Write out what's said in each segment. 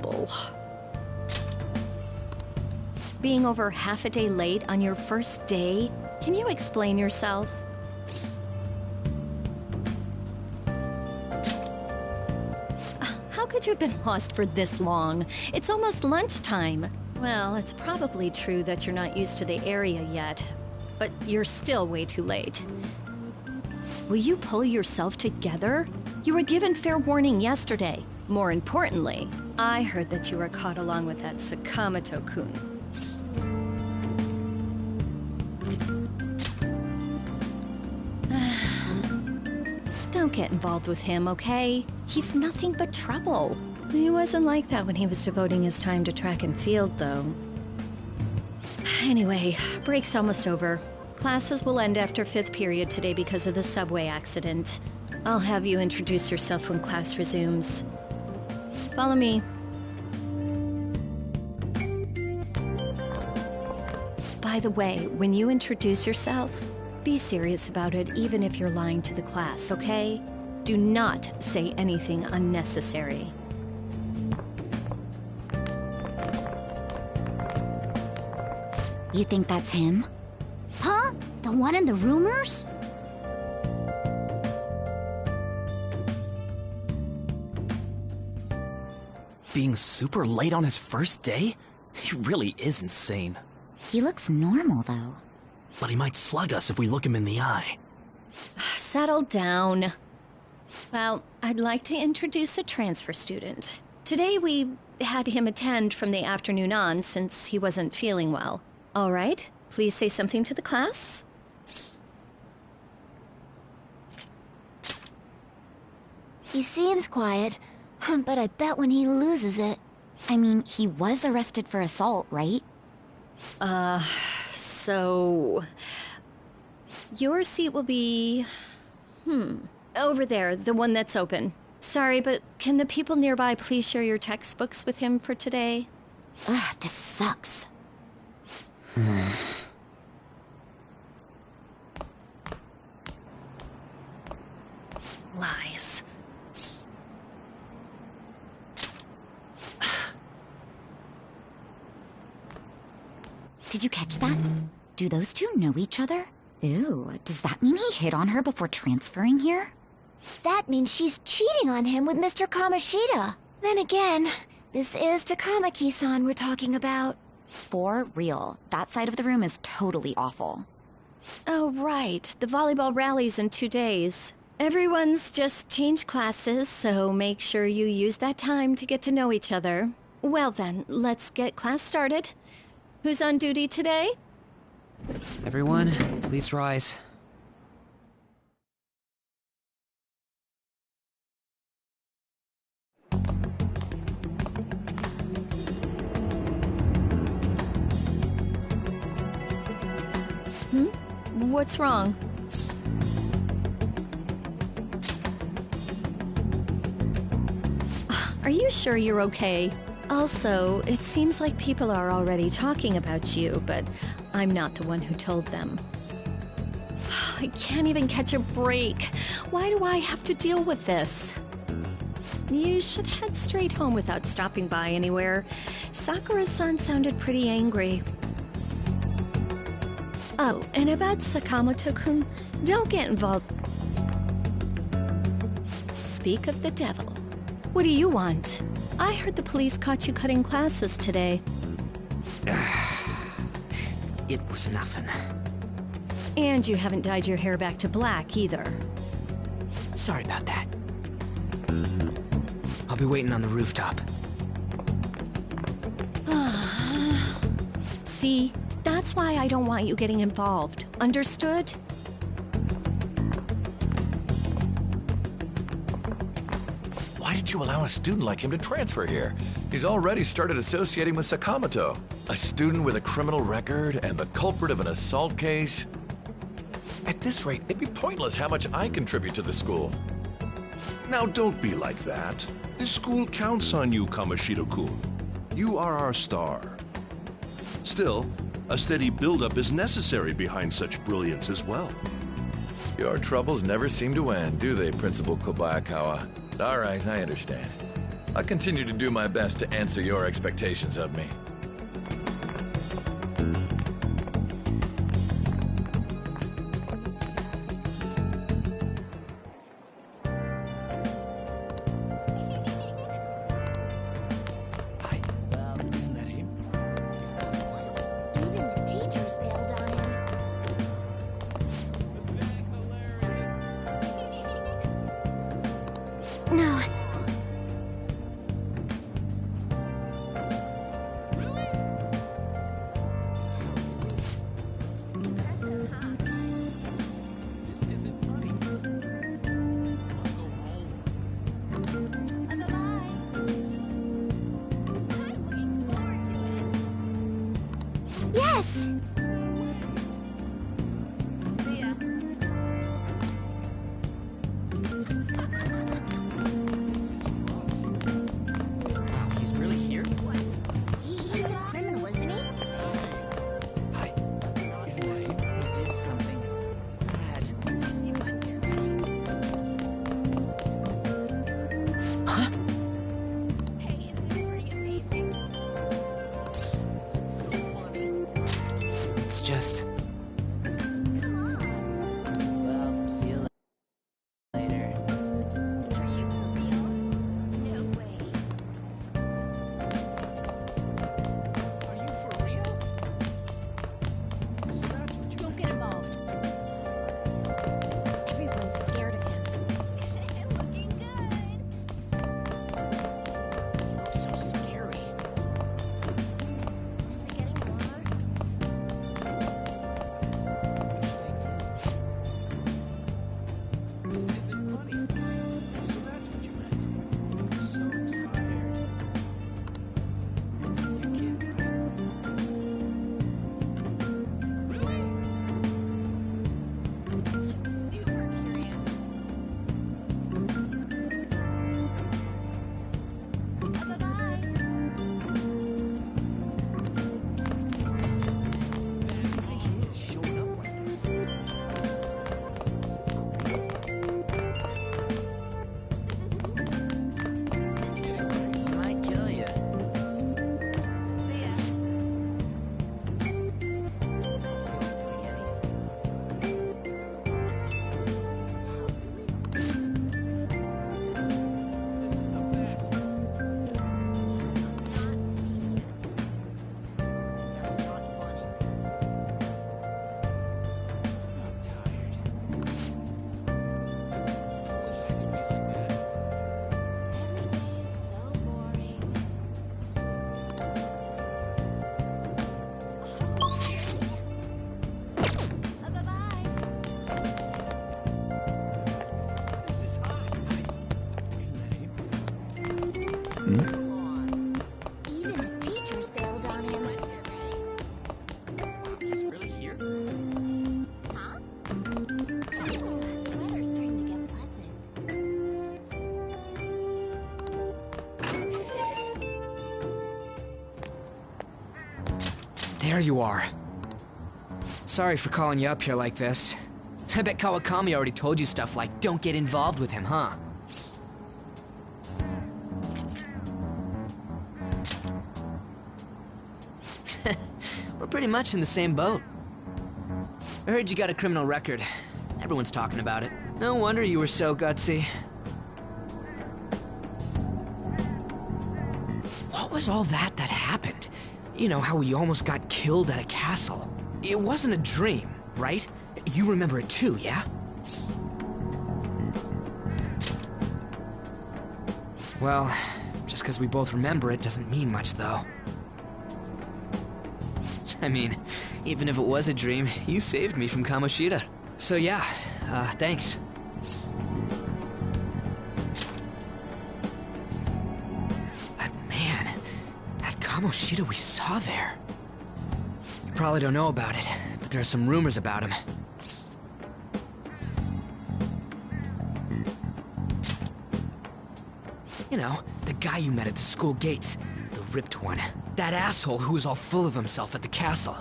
trouble. Being over half a day late on your first day? Can you explain yourself? How could you have been lost for this long? It's almost lunchtime. Well, it's probably true that you're not used to the area yet, but you're still way too late. Will you pull yourself together? You were given fair warning yesterday. More importantly, I heard that you were caught along with that Sakamoto-kun. Don't get involved with him, okay? He's nothing but trouble. He wasn't like that when he was devoting his time to track and field, though. Anyway, break's almost over. Classes will end after 5th period today because of the subway accident. I'll have you introduce yourself when class resumes. Follow me. By the way, when you introduce yourself, be serious about it even if you're lying to the class, okay? Do not say anything unnecessary. You think that's him? Huh? The one in the rumors? Being super late on his first day? He really is insane. He looks normal, though. But he might slug us if we look him in the eye. Settle down. Well, I'd like to introduce a transfer student. Today we had him attend from the afternoon on since he wasn't feeling well. All right, please say something to the class. He seems quiet, but I bet when he loses it... I mean, he was arrested for assault, right? So... Your seat will be... over there, the one that's open. Sorry, but can the people nearby please share your textbooks with him for today? Ugh, this sucks. Lies. Did you catch that? Do those two know each other? Ew, does that mean he hit on her before transferring here? That means she's cheating on him with Mr. Kamoshida. Then again, this is Takamaki-san we're talking about. For real, that side of the room is totally awful. Oh, right. The volleyball rally's in 2 days. Everyone's just changed classes, so make sure you use that time to get to know each other. Well then, let's get class started. Who's on duty today? Everyone, please rise. What's wrong? Are you sure you're okay? Also, it seems like people are already talking about you, but I'm not the one who told them. I can't even catch a break. Why do I have to deal with this? You should head straight home without stopping by anywhere. Sakura-san sounded pretty angry. Oh, and about Sakamoto-kun, don't get involved. Speak of the devil. What do you want? I heard the police caught you cutting classes today. It was nothing. And you haven't dyed your hair back to black, either. Sorry about that. I'll be waiting on the rooftop. See? That's why I don't want you getting involved. Understood? Why did you allow a student like him to transfer here? He's already started associating with Sakamoto. A student with a criminal record and the culprit of an assault case. At this rate, it'd be pointless how much I contribute to the school. Now don't be like that. This school counts on you, Kamoshida-kun. You are our star. Still, a steady build-up is necessary behind such brilliance as well. Your troubles never seem to end, do they, Principal Kobayakawa? All right, I understand. I continue to do my best to answer your expectations of me. Even the teachers bailed on him. No. Yes! He's really here? He's a criminal, isn't he? Hi. Isn't that him? He did something bad. Huh? It's just... Well, see you later. Are you for real? No way. Are you for real? So that's what you... Don't get involved. Everyone's scared of him. Looking good. He looks so scary. Is it getting warmer? This isn't funny. So that's what you meant. I'm so tired. You're kidding, right? Really? I'm super curious. Bye-bye. Showing up like this. He might kill you. See ya. This is the best. That's not funny. I'm tired. I wish I could be like that. Every day is so boring. Bye-bye. This is hot. Isn't that him? Come on. Even the teachers bailed on him. He's really here? Huh? The weather's starting to get pleasant. There you are. Sorry for calling you up here like this. I bet Kawakami already told you stuff like, don't get involved with him, huh? We're pretty much in the same boat. I heard you got a criminal record. Everyone's talking about it. No wonder you were so gutsy. What was all that happened? You know, how we almost got killed at a castle. It wasn't a dream, right? You remember it too, yeah? Well, just because we both remember it doesn't mean much, though. I mean, even if it was a dream, you saved me from Kamoshida. So yeah, thanks. But man, that Kamoshida we saw there. You probably don't know about it, but there are some rumors about him. You know, the guy you met at the school gates. The ripped one. That asshole who was all full of himself at the castle.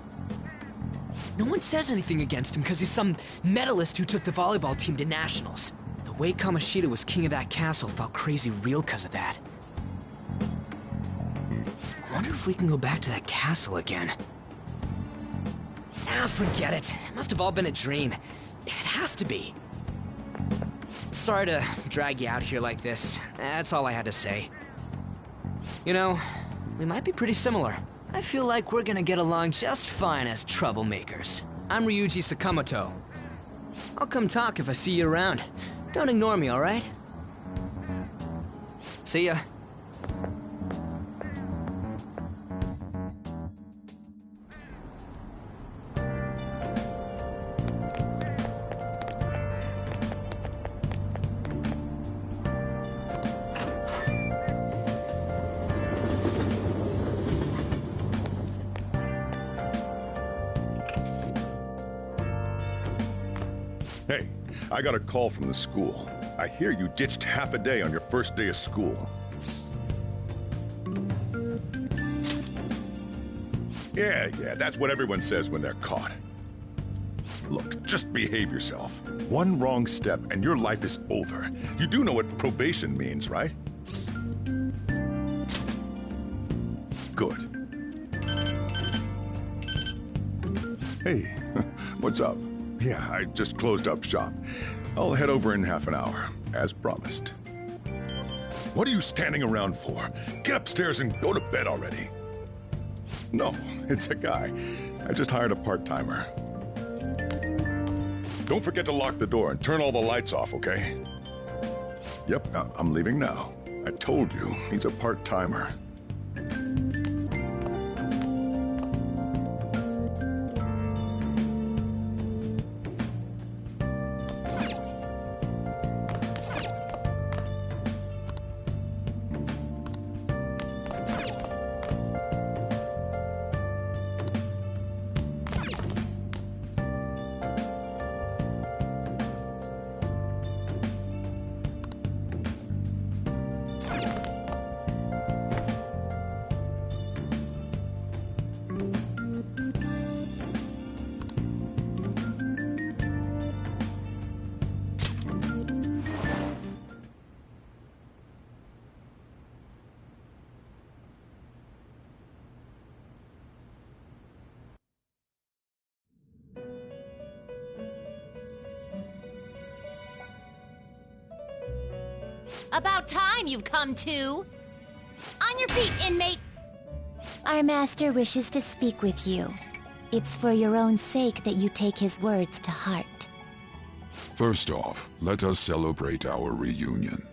No one says anything against him because he's some medalist who took the volleyball team to nationals. The way Kamoshida was king of that castle felt crazy real because of that. if we can go back to that castle again. Ah, forget it. It must have all been a dream. It has to be. Sorry to drag you out here like this. That's all I had to say. You know, we might be pretty similar. I feel like we're gonna get along just fine as troublemakers. I'm Ryuji Sakamoto. I'll come talk if I see you around. Don't ignore me, alright? See ya. Hey, I got a call from the school. I hear you ditched half a day on your first day of school. Yeah, that's what everyone says when they're caught. Look, just behave yourself. One wrong step and your life is over. You do know what probation means, right? Good. Hey, what's up? Yeah, I just closed up shop. I'll head over in half an hour, as promised. What are you standing around for? Get upstairs and go to bed already. No, it's a guy. I just hired a part-timer. Don't forget to lock the door and turn all the lights off, okay? Yep, I'm leaving now. I told you, he's a part-timer. About time you've come to! On your feet, inmate! Our master wishes to speak with you. It's for your own sake that you take his words to heart. First off, let us celebrate our reunion.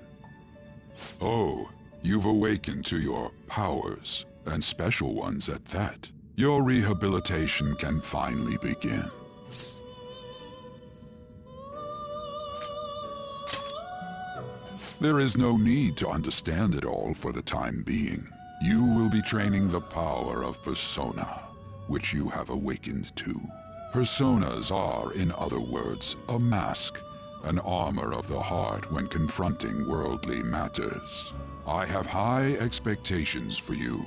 Oh, you've awakened to your powers, and special ones at that. Your rehabilitation can finally begin. There is no need to understand it all for the time being. You will be training the power of persona, which you have awakened to. Personas are, in other words, a mask, an armor of the heart when confronting worldly matters. I have high expectations for you.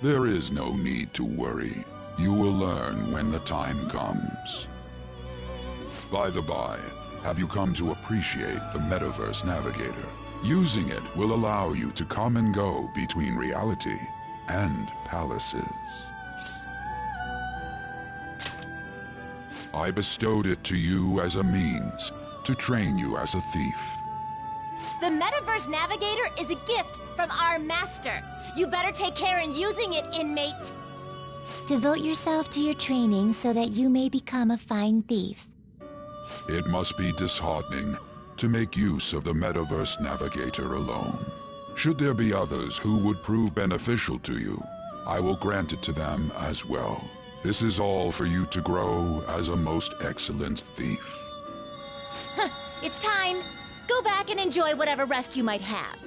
There is no need to worry. You will learn when the time comes. By the by, have you come to appreciate the Metaverse Navigator? Using it will allow you to come and go between reality and palaces. I bestowed it to you as a means to train you as a thief. The Metaverse Navigator is a gift from our master. You better take care in using it, inmate. Devote yourself to your training so that you may become a fine thief. It must be disheartening to make use of the Metaverse Navigator alone. Should there be others who would prove beneficial to you, I will grant it to them as well. This is all for you to grow as a most excellent thief. It's time. Go back and enjoy whatever rest you might have.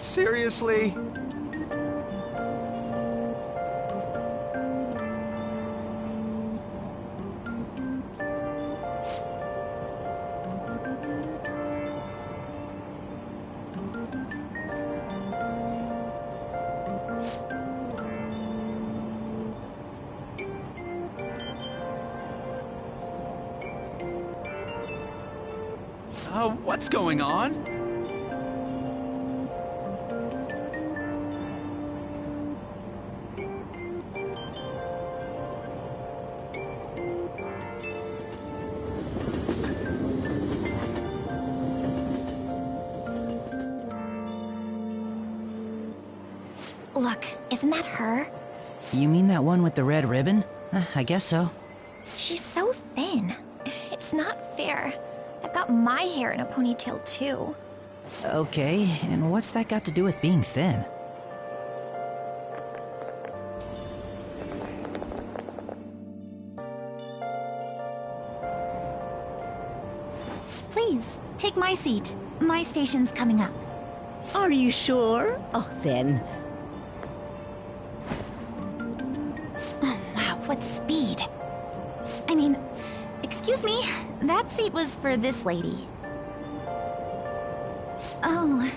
Seriously? What's going on? Look, isn't that her? You mean that one with the red ribbon? I guess so. She's so thin. It's not fair. I've got my hair in a ponytail too. Okay, and what's that got to do with being thin? Please, take my seat. My station's coming up. Are you sure? Oh, then. Oh, wow, what speed. I mean, excuse me, that seat was for this lady. Oh.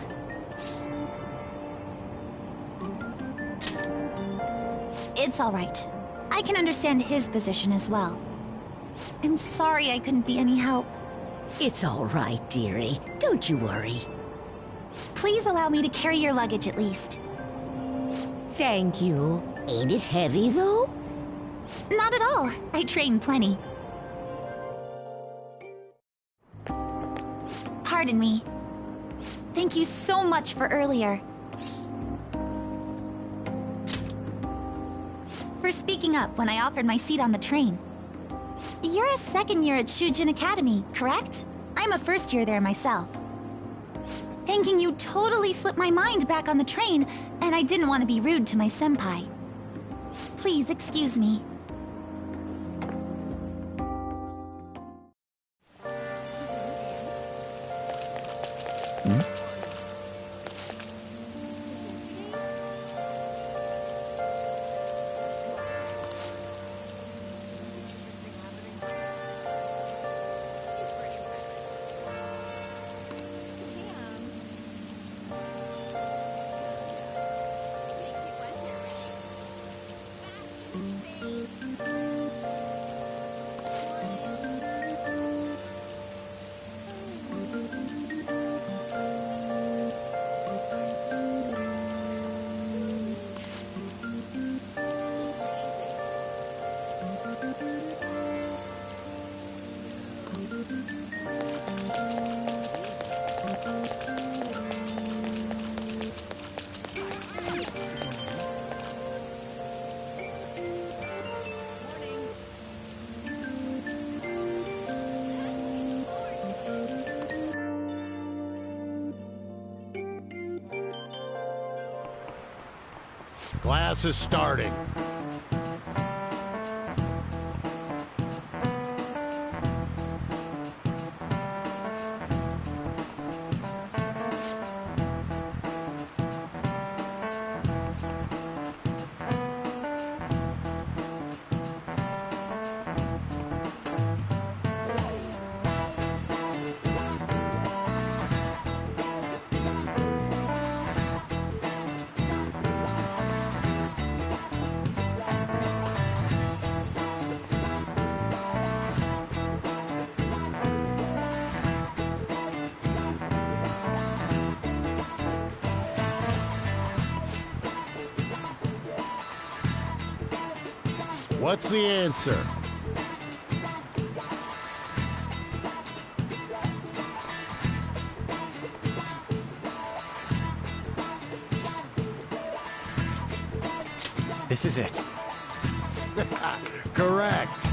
It's all right. I can understand his position as well. I'm sorry I couldn't be any help. It's all right, dearie. Don't you worry. Please allow me to carry your luggage at least. Thank you. Ain't it heavy, though? Not at all. I train plenty. Pardon me. Thank you so much for earlier. For speaking up when I offered my seat on the train. You're a second year at Shujin Academy, correct? I'm a first year there myself. Thanking you totally slipped my mind back on the train, and I didn't want to be rude to my senpai. Please excuse me. Class is starting. What's the answer? This is it. Correct.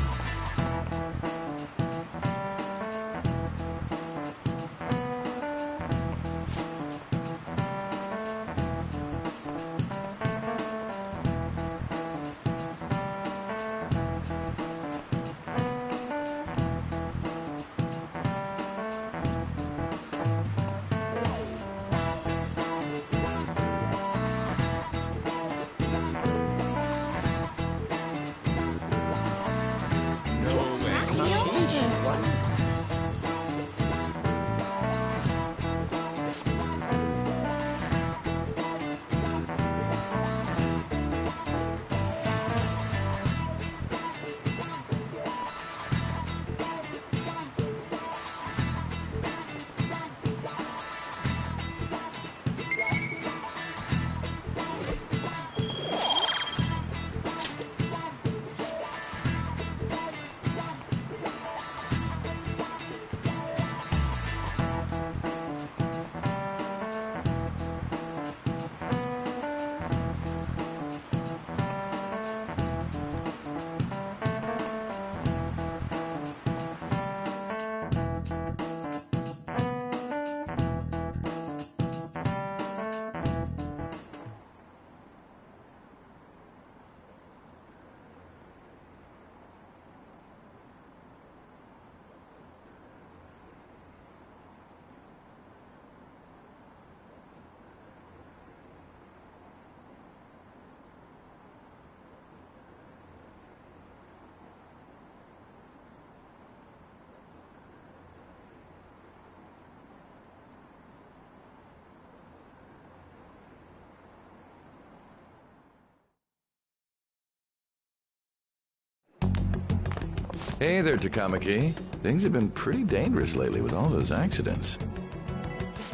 Hey there, Takamaki. Things have been pretty dangerous lately with all those accidents.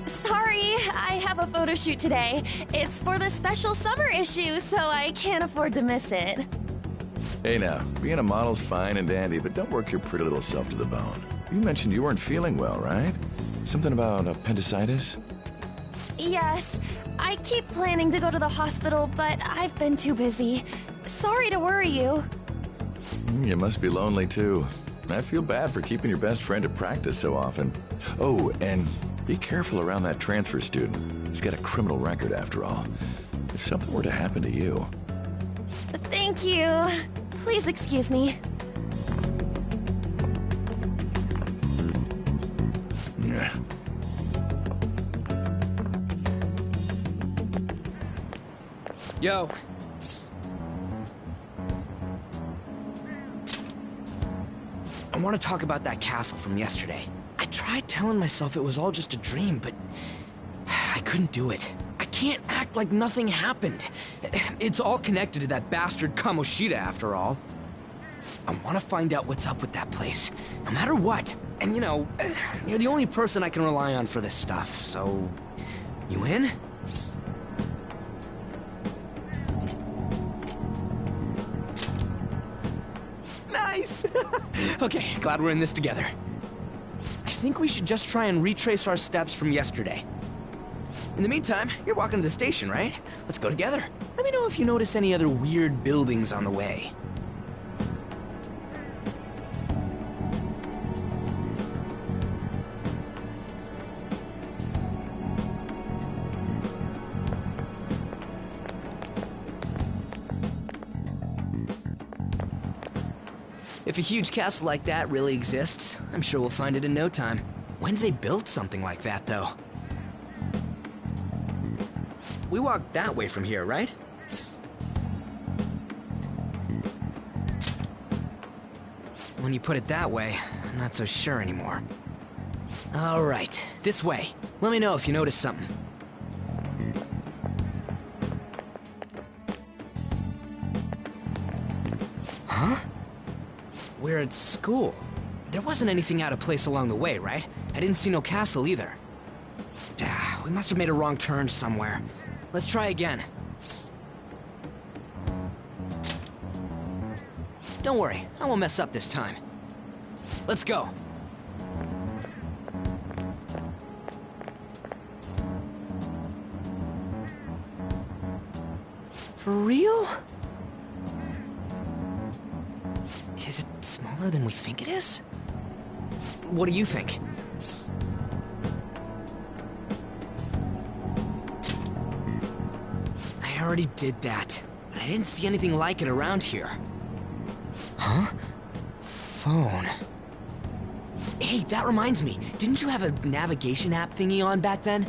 Sorry, I have a photo shoot today. It's for the special summer issue, so I can't afford to miss it. Hey now, being a model's fine and dandy, but don't work your pretty little self to the bone. You mentioned you weren't feeling well, right? Something about appendicitis? Yes, I keep planning to go to the hospital, but I've been too busy. Sorry to worry you. You must be lonely too. I feel bad for keeping your best friend at practice so often. Oh, and be careful around that transfer student. He's got a criminal record after all. If something were to happen to you... Thank you. Please excuse me. Yeah. Yo. I want to talk about that castle from yesterday. I tried telling myself it was all just a dream, but I couldn't do it. I can't act like nothing happened. It's all connected to that bastard Kamoshida, after all. I want to find out what's up with that place, no matter what. And you know, you're the only person I can rely on for this stuff, so... You in? Nice! Okay, glad we're in this together. I think we should just try and retrace our steps from yesterday. In the meantime, you're walking to the station, right? Let's go together. Let me know if you notice any other weird buildings on the way. If a huge castle like that really exists, I'm sure we'll find it in no time. When did they build something like that, though? We walked that way from here, right? When you put it that way, I'm not so sure anymore. All right, this way. Let me know if you notice something. Huh? We're at school. There wasn't anything out of place along the way, right? I didn't see no castle either. We must have made a wrong turn somewhere. Let's try again. Don't worry, I won't mess up this time. Let's go. For real? Is it smaller than we think it is? What do you think? I already did that, but I didn't see anything like it around here. Huh? Phone. Hey, that reminds me. Didn't you have a navigation app thingy on back then?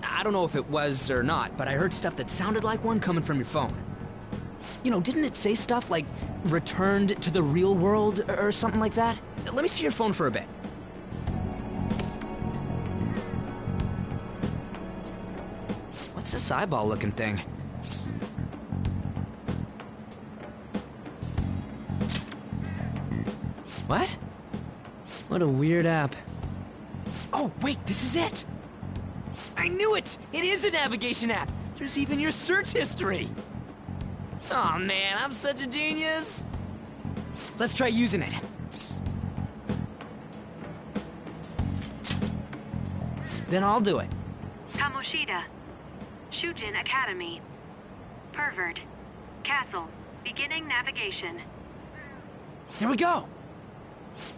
I don't know if it was or not, but I heard stuff that sounded like one coming from your phone. You know, didn't it say stuff like, returned to the real world, or something like that? Let me see your phone for a bit. What's this eyeball-looking thing? What? What a weird app. Oh, wait, this is it! I knew it! It is a navigation app! There's even your search history! Oh man, I'm such a genius! Let's try using it. Then I'll do it. Kamoshida. Shujin Academy. Pervert. Castle. Beginning navigation. There we go!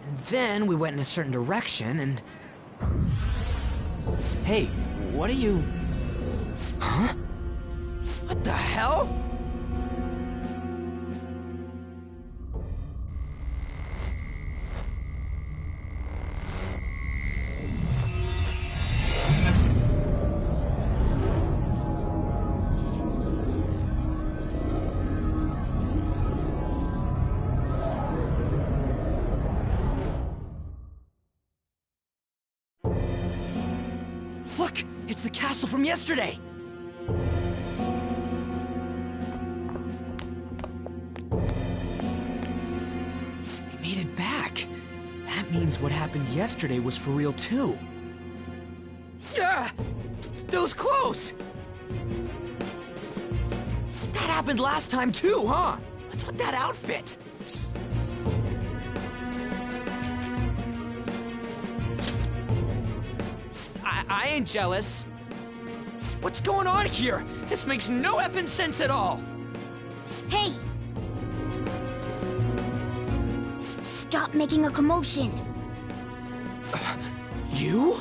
And then we went in a certain direction and... Hey, what are you... Huh? What the hell? Look! It's the castle from yesterday! means what happened yesterday was for real too. Yeah! Those clothes! That happened last time too, huh? What's with that outfit? I ain't jealous. What's going on here? This makes no effing sense at all! Hey! Stop making a commotion! You?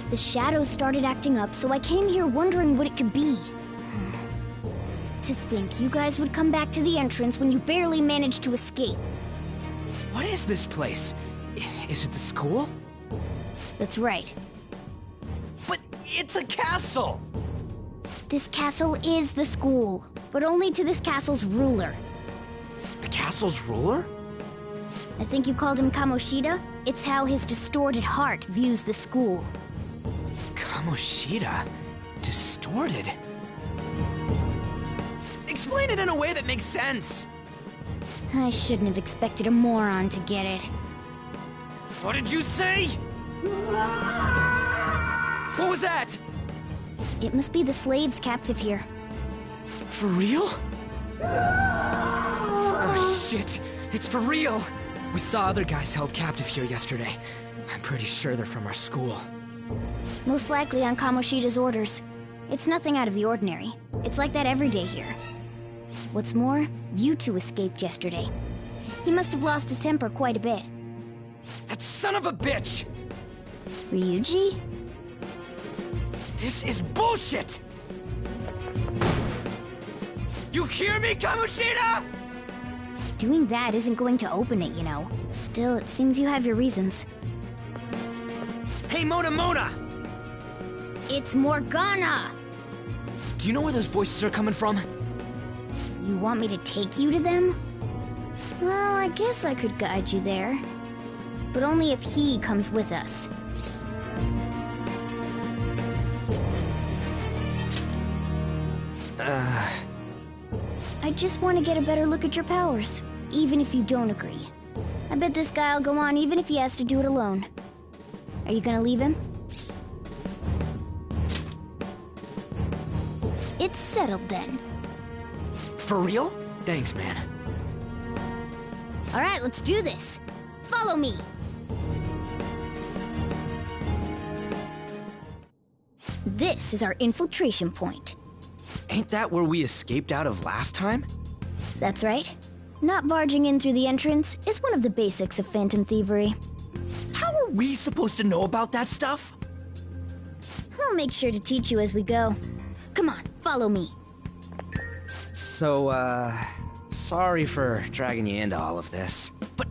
The shadows started acting up, so I came here wondering what it could be. To think you guys would come back to the entrance when you barely managed to escape. What is this place? Is it the school? That's right. But it's a castle! This castle is the school, but only to this castle's ruler. The castle's ruler? I think you called him Kamoshida? It's how his distorted heart views the school. Kamoshida? Distorted? Explain it in a way that makes sense! I shouldn't have expected a moron to get it. What did you say? What was that? It must be the slaves captive here. For real? Oh shit, it's for real! We saw other guys held captive here yesterday. I'm pretty sure they're from our school. Most likely on Kamoshida's orders. It's nothing out of the ordinary. It's like that every day here. What's more, you two escaped yesterday. He must have lost his temper quite a bit. That son of a bitch! Ryuji? This is bullshit! You hear me, Kamoshida?! Doing that isn't going to open it, you know. Still, it seems you have your reasons. Hey, Mona! It's Morgana! Do you know where those voices are coming from? You want me to take you to them? Well, I guess I could guide you there. But only if he comes with us. I just want to get a better look at your powers, even if you don't agree. I bet this guy'll go on even if he has to do it alone. Are you gonna leave him? It's settled then. For real? Thanks, man. Alright, let's do this. Follow me! This is our infiltration point. Ain't that where we escaped out of last time? That's right. Not barging in through the entrance is one of the basics of phantom thievery. How are we supposed to know about that stuff? I'll make sure to teach you as we go. Come on, follow me. So, sorry for dragging you into all of this. But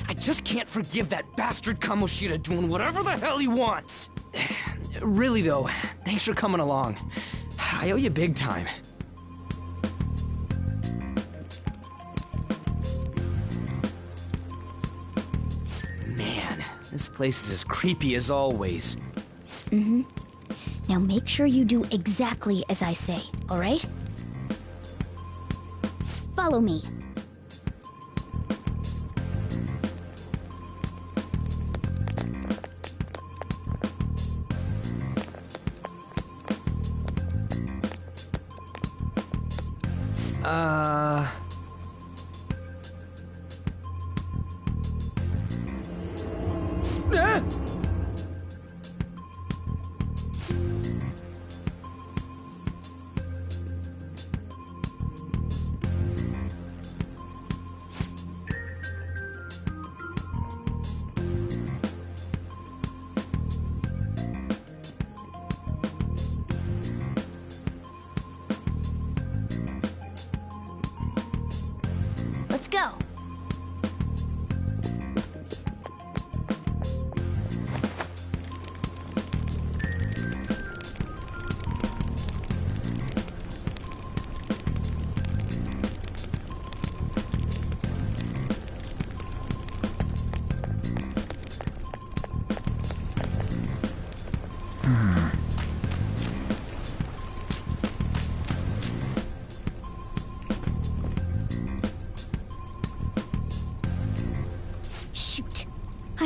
I just can't forgive that bastard Kamoshida doing whatever the hell he wants. Really though, thanks for coming along. I owe you big time. Man, this place is as creepy as always. Mm-hmm. Now make sure you do exactly as I say, all right? Follow me.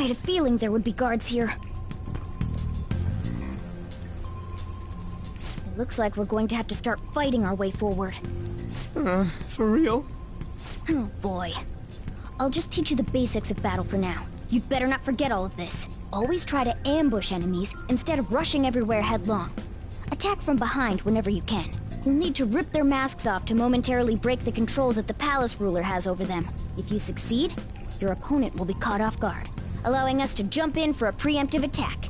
had a feeling there would be guards here. It looks like we're going to have to start fighting our way forward. For real? Oh boy. I'll just teach you the basics of battle for now. You'd better not forget all of this. Always try to ambush enemies instead of rushing everywhere headlong. Attack from behind whenever you can. You'll need to rip their masks off to momentarily break the control that the palace ruler has over them. If you succeed, your opponent will be caught off guard, allowing us to jump in for a preemptive attack.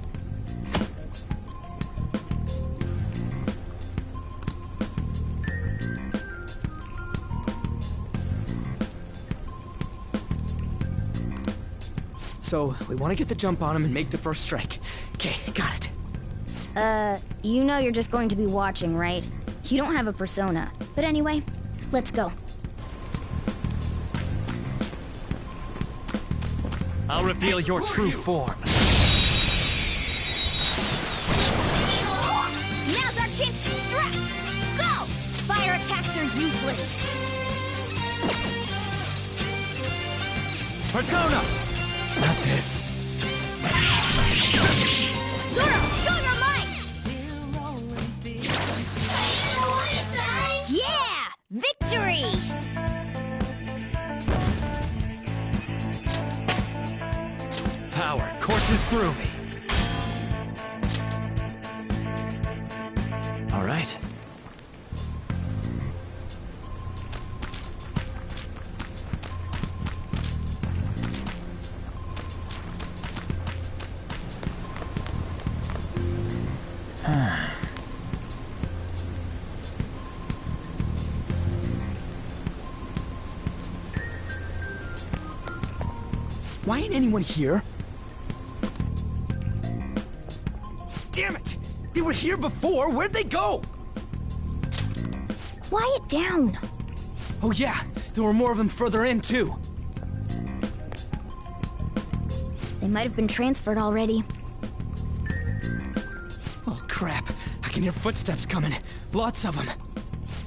So, we want to get the jump on him and make the first strike. Okay, got it. You know you're just going to be watching, right? You don't have a persona. But anyway, let's go. I'll reveal your true form. Now's our chance to strike! Go! Fire attacks are useless. Persona! Not this. Zoro, show your might! Yeah! Victory! Power courses through me. All right. Why ain't anyone here? Damn it! They were here before! Where'd they go? Quiet down. Oh yeah, there were more of them further in, too. They might have been transferred already. Oh crap, I can hear footsteps coming. Lots of them.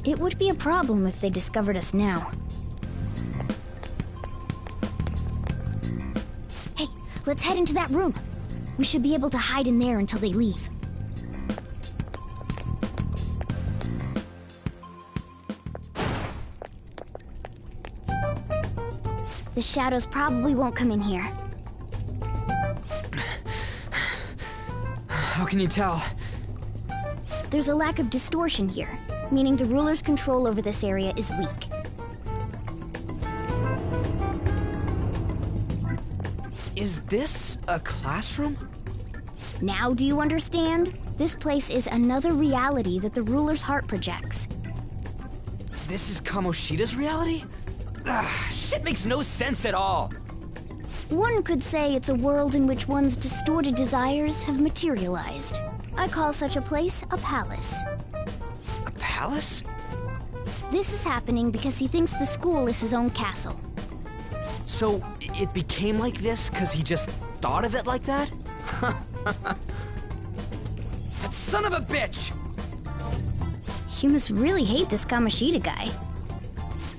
It would be a problem if they discovered us now. Hey, let's head into that room. We should be able to hide in there until they leave. The shadows probably won't come in here. How can you tell? There's a lack of distortion here, meaning the ruler's control over this area is weak. Is this a classroom? Now do you understand? This place is another reality that the ruler's heart projects. This is Kamoshida's reality? Shit makes no sense at all. One could say it's a world in which one's distorted desires have materialized. I call such a place a palace. A palace? This is happening because he thinks the school is his own castle. So, it became like this because he just thought of it like that? That son of a bitch! You must really hate this Kamoshida guy.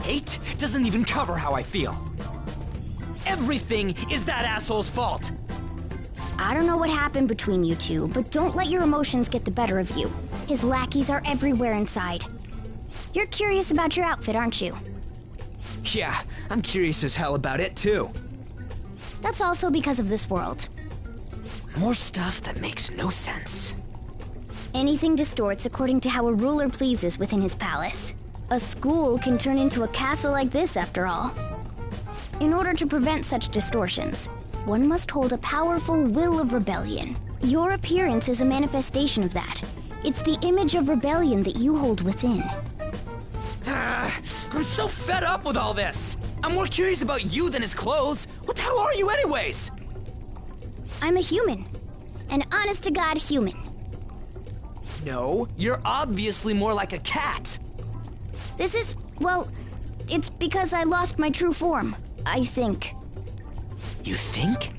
Hate doesn't even cover how I feel. Everything is that asshole's fault! I don't know what happened between you two, but don't let your emotions get the better of you. His lackeys are everywhere inside. You're curious about your outfit, aren't you? Yeah, I'm curious as hell about it too. That's also because of this world. More stuff that makes no sense. Anything distorts according to how a ruler pleases within his palace. A school can turn into a castle like this, after all. In order to prevent such distortions, one must hold a powerful will of rebellion. Your appearance is a manifestation of that. It's the image of rebellion that you hold within. I'm so fed up with all this! I'm more curious about you than his clothes! What the hell are you anyways? I'm a human. An honest-to-God human. No, you're obviously more like a cat! This is, well, it's because I lost my true form, I think. You think?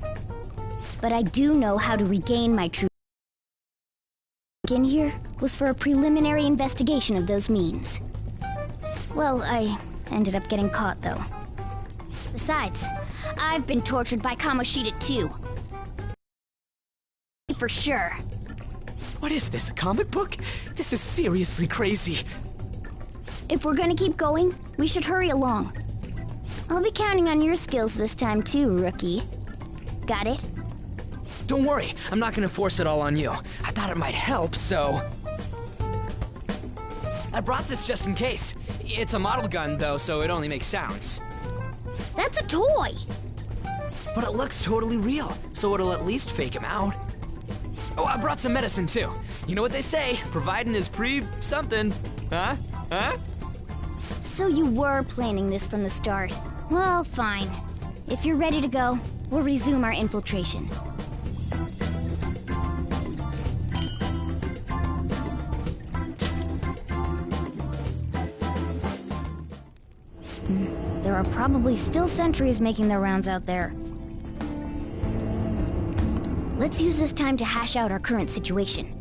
But I do know how to regain my true in here was for a preliminary investigation of those means. Well, I ended up getting caught, though. Besides, I've been tortured by Kamoshida too. for sure. What is this, a comic book? This is seriously crazy. If we're gonna keep going, we should hurry along. I'll be counting on your skills this time too, rookie. Got it? Don't worry, I'm not gonna force it all on you. I thought it might help, so... I brought this just in case. It's a model gun, though, so it only makes sounds. That's a toy! But it looks totally real, so it'll at least fake him out. Oh, I brought some medicine, too. You know what they say, providing is something. Huh? Huh? So you were planning this from the start. Well, fine. If you're ready to go, we'll resume our infiltration. There are probably still sentries making their rounds out there. Let's use this time to hash out our current situation.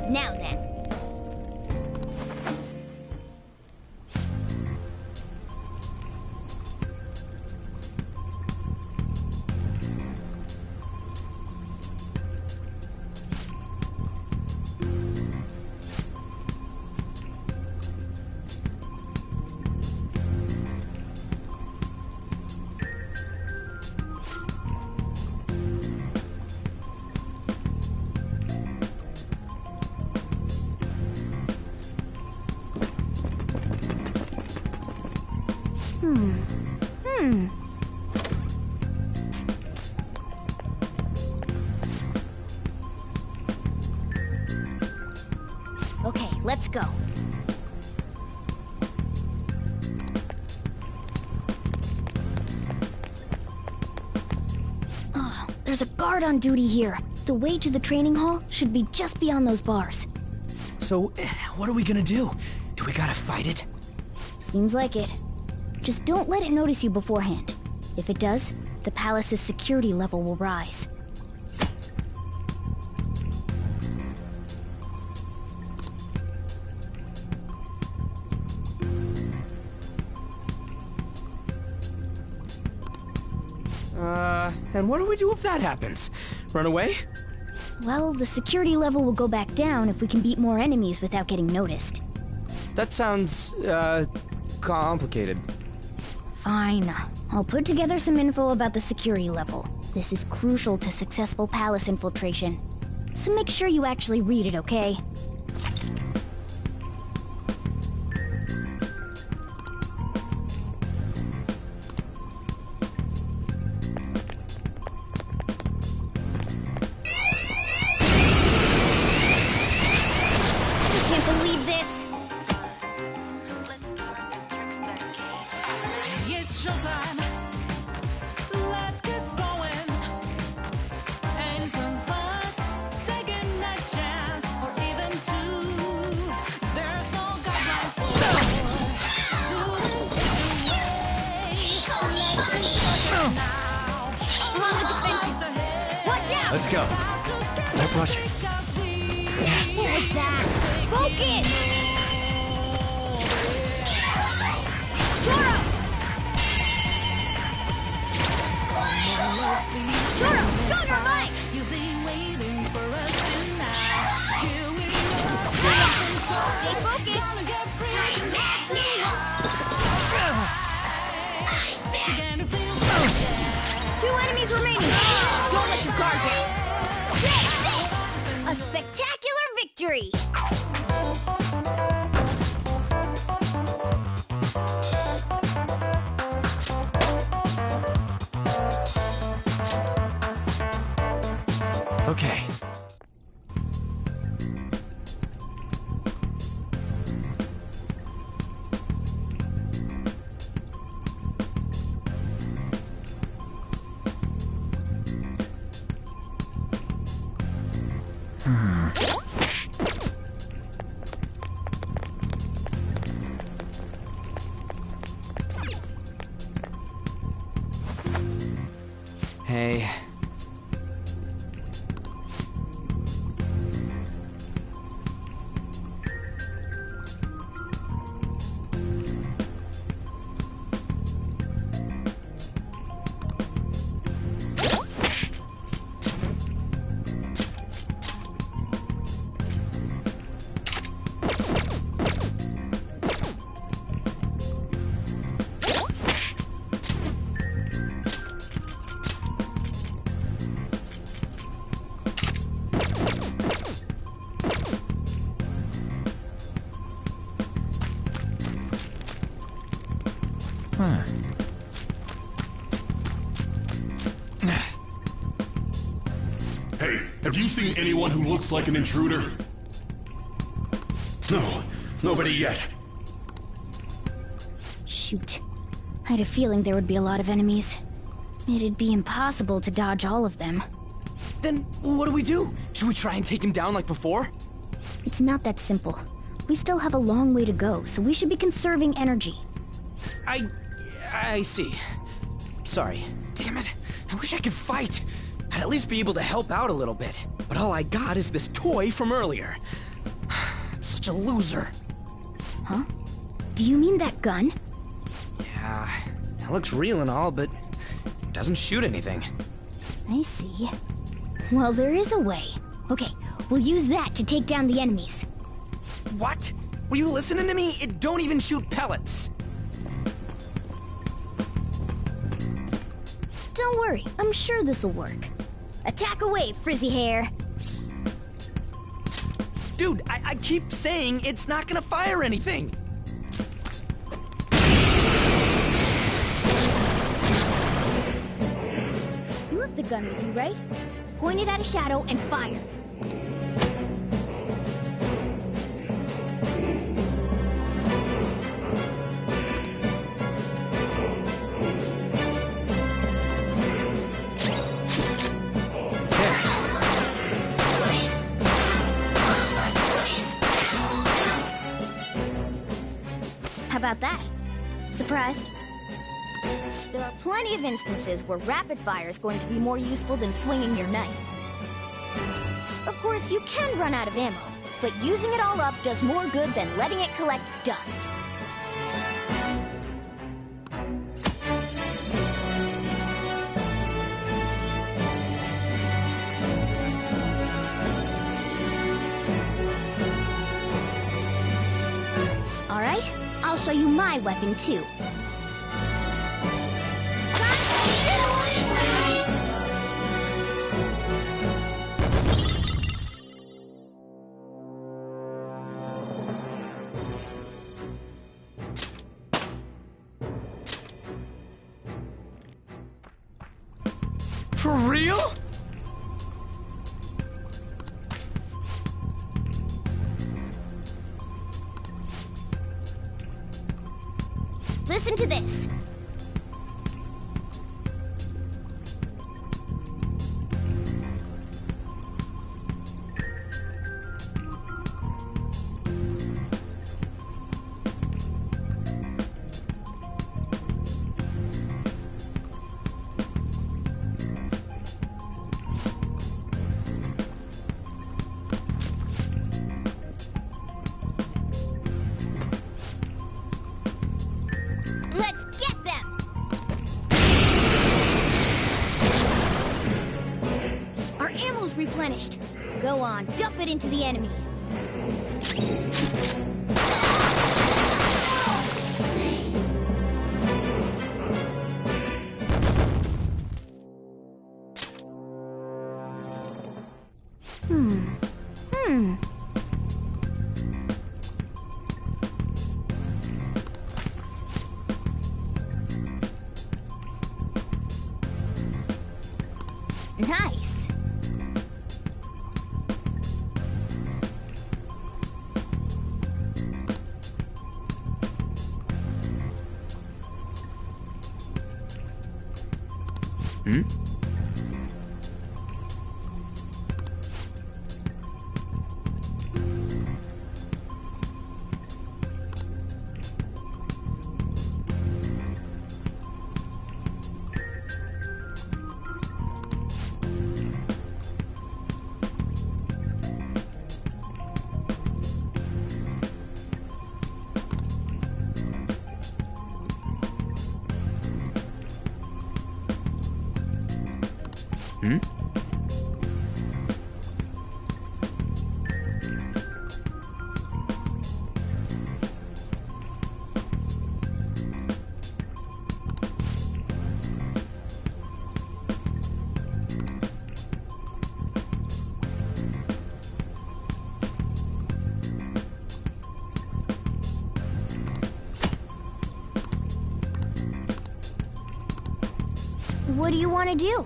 Now then. Okay, let's go. Oh, there's a guard on duty here. The way to the training hall should be just beyond those bars. So, what are we gonna do? Do we gotta fight it? Seems like it. Just don't let it notice you beforehand. If it does, the palace's security level will rise. And what do we do if that happens? Run away? Well, the security level will go back down if we can beat more enemies without getting noticed. That sounds, complicated. Fine. I'll put together some info about the security level. This is crucial to successful palace infiltration. So make sure you actually read it, okay? I can't believe this! It's showtime. Let's get going. Ain't some fun taking a chance or even two. There's no guideline for I'm on the defensive! Watch out! Let's go. Don't rush it. What was that? Focus! Choro! Choro! Show your mic! You've been waiting for us tonight. Here we Stay focused! gonna get free. Gonna feel Two enemies remaining! Don't let your guard down! A spectacular victory! Okay. Hey. Have you seen anyone who looks like an intruder? No, nobody yet. Shoot. I had a feeling there would be a lot of enemies. It'd be impossible to dodge all of them. Then what do? Should we try and take him down like before? It's not that simple. We still have a long way to go, so we should be conserving energy. I see. Sorry. Damn it. I wish I could fight. I'd at least be able to help out a little bit. But all I got is this toy from earlier. Such a loser. Huh? Do you mean that gun? Yeah, it looks real and all, but it doesn't shoot anything. I see. Well, there is a way. Okay, we'll use that to take down the enemies. What? Were you listening to me? It don't even shoot pellets. Don't worry, I'm sure this'll work. Attack away, frizzy hair. Dude, I keep saying it's not gonna fire anything. You have the gun with you, right? Point it at a shadow and fire. How about that? Surprised? There are plenty of instances where rapid fire is going to be more useful than swinging your knife. Of course, you can run out of ammo, but using it all up does more good than letting it collect dust. All right, I'll show you my weapon too. For real? Listen to this. Let's get them! Our ammo's replenished. Go on, dump it into the enemy. Nice. What do you want to do?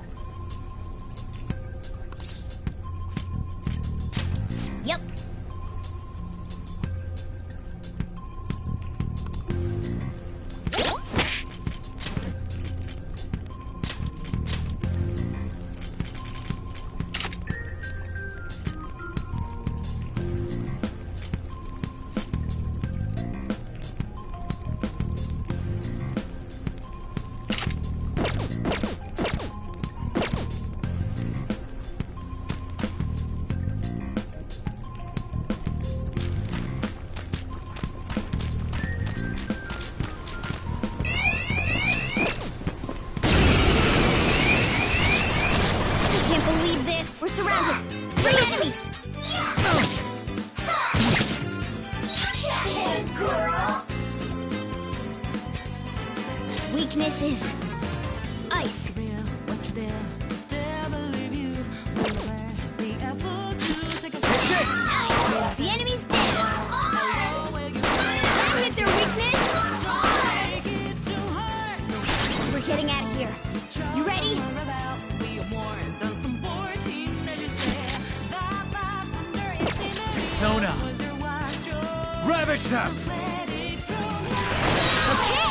believe this? We're surrounded. 3 enemies. Hey, girl. Weakness is ice. The enemy's dead. That hit their weakness. We're getting out of here. You ready? Persona! Ravage them! Okay.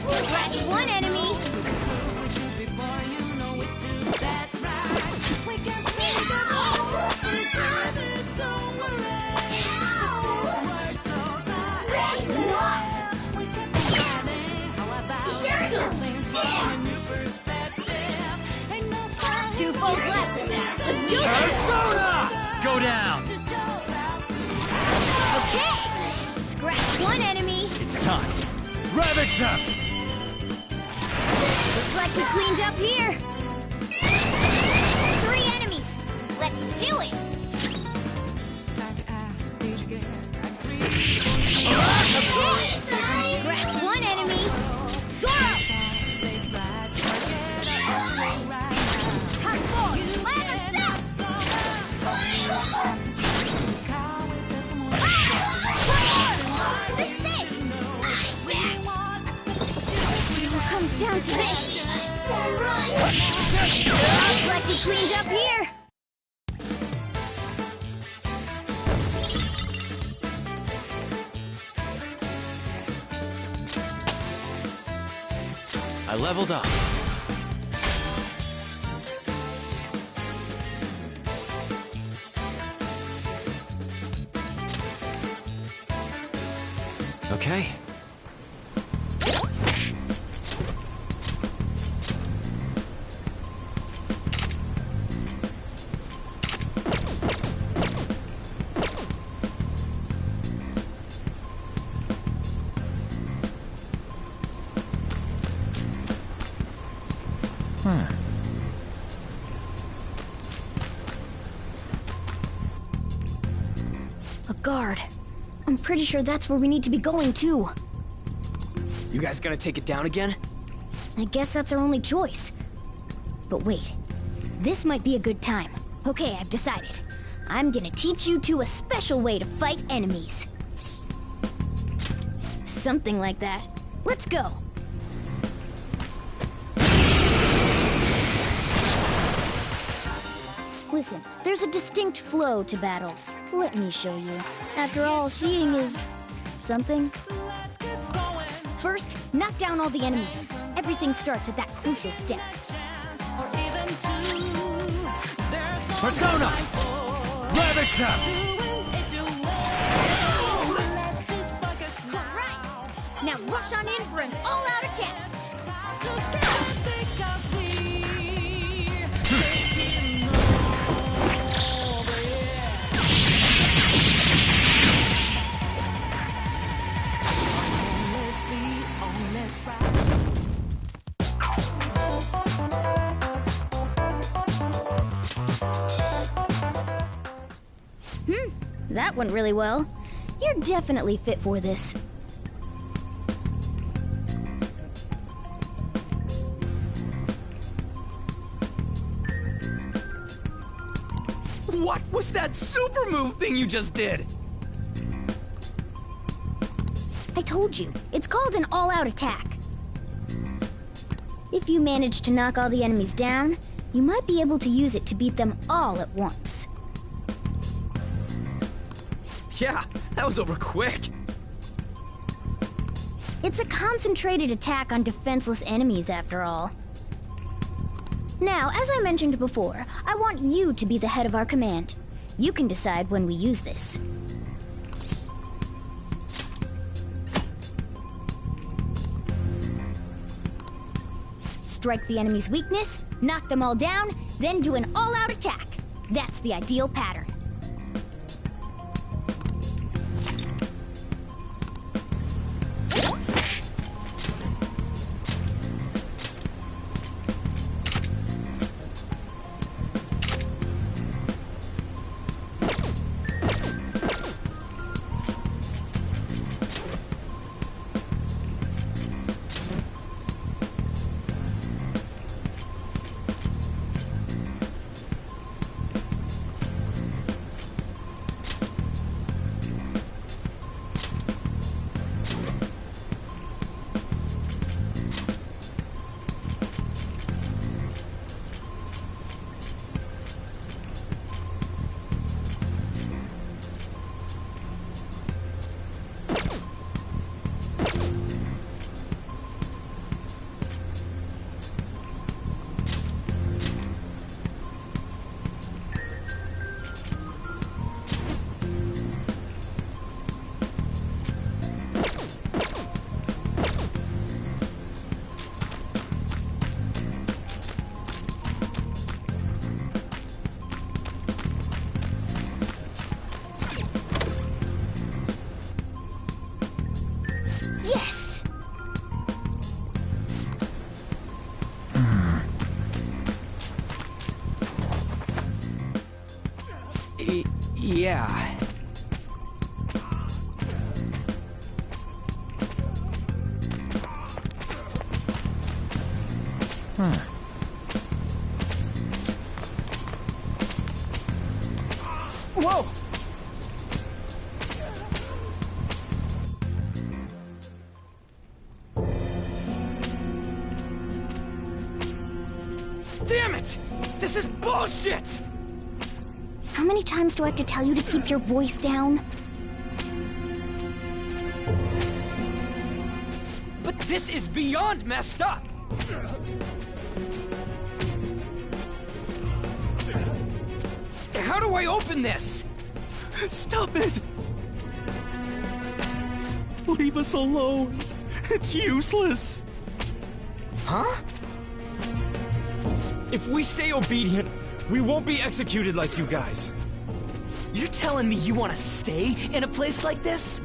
Scratch 1 enemy. Two foes left. Let's do this. Persona! Go down! Okay. Scratch 1 enemy. It's time. Ravage them! Looks like we cleaned up here. 3 enemies. Let's do it. Okay. Scratch 1 enemy. Zoro! Come forward. Let us out. Comes down to this. Looks like we cleaned up here. I leveled up. Okay. A guard. I'm pretty sure that's where we need to be going, too. You guys gonna take it down again? I guess that's our only choice. But wait. This might be a good time. Okay, I've decided. I'm gonna teach you two a special way to fight enemies. Something like that. Let's go! Listen, there's a distinct flow to battles. Let me show you. After all, seeing is... something. First, knock down all the enemies. Everything starts at that crucial step. Persona! Ravage them! Alright! Now rush on in for an all-out attack! That went really well. You're definitely fit for this. What was that super move thing you just did? I told you, it's called an all-out attack. If you manage to knock all the enemies down, you might be able to use it to beat them all at once. Yeah, that was over quick. It's a concentrated attack on defenseless enemies, after all. Now, as I mentioned before, I want you to be the head of our command. You can decide when we use this. Strike the enemy's weakness, knock them all down, then do an all-out attack. That's the ideal pattern. Yeah. Whoa! Damn it! This is bullshit! How many times do I have to tell you to keep your voice down? But this is beyond messed up! How do I open this? Stop it! Leave us alone. It's useless. Huh? If we stay obedient, we won't be executed like you guys. You're telling me you want to stay in a place like this?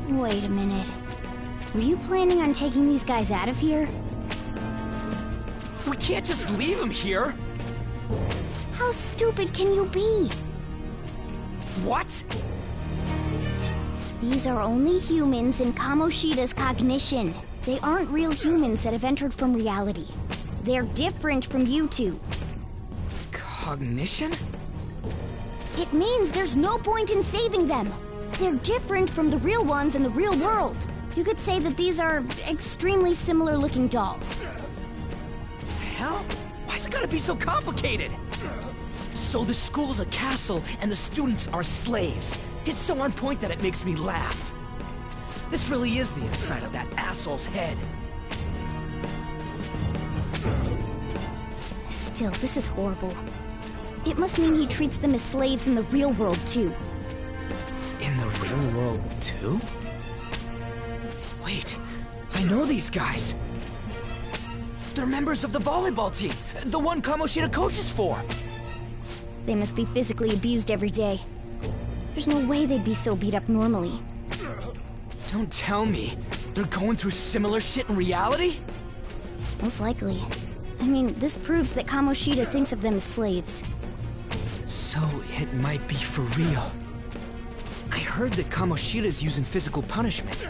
Wait a minute. Were you planning on taking these guys out of here? We can't just leave them here! How stupid can you be? What? These are only humans in Kamoshida's cognition. They aren't real humans that have entered from reality. They're different from you two. Cognition? It means there's no point in saving them. They're different from the real ones in the real world. You could say that these are extremely similar looking dolls. Hell? Why's it gotta be so complicated? So the school's a castle and the students are slaves. It's so on point that it makes me laugh. This really is the inside of that asshole's head. Still, this is horrible. It must mean he treats them as slaves in the real world, too. In the real world, too? Wait, I know these guys. They're members of the volleyball team, the one Kamoshida coaches for. They must be physically abused every day. There's no way they'd be so beat up normally. Don't tell me. They're going through similar shit in reality? Most likely. I mean, this proves that Kamoshida thinks of them as slaves. So it might be for real. I heard that Kamoshida's using physical punishment.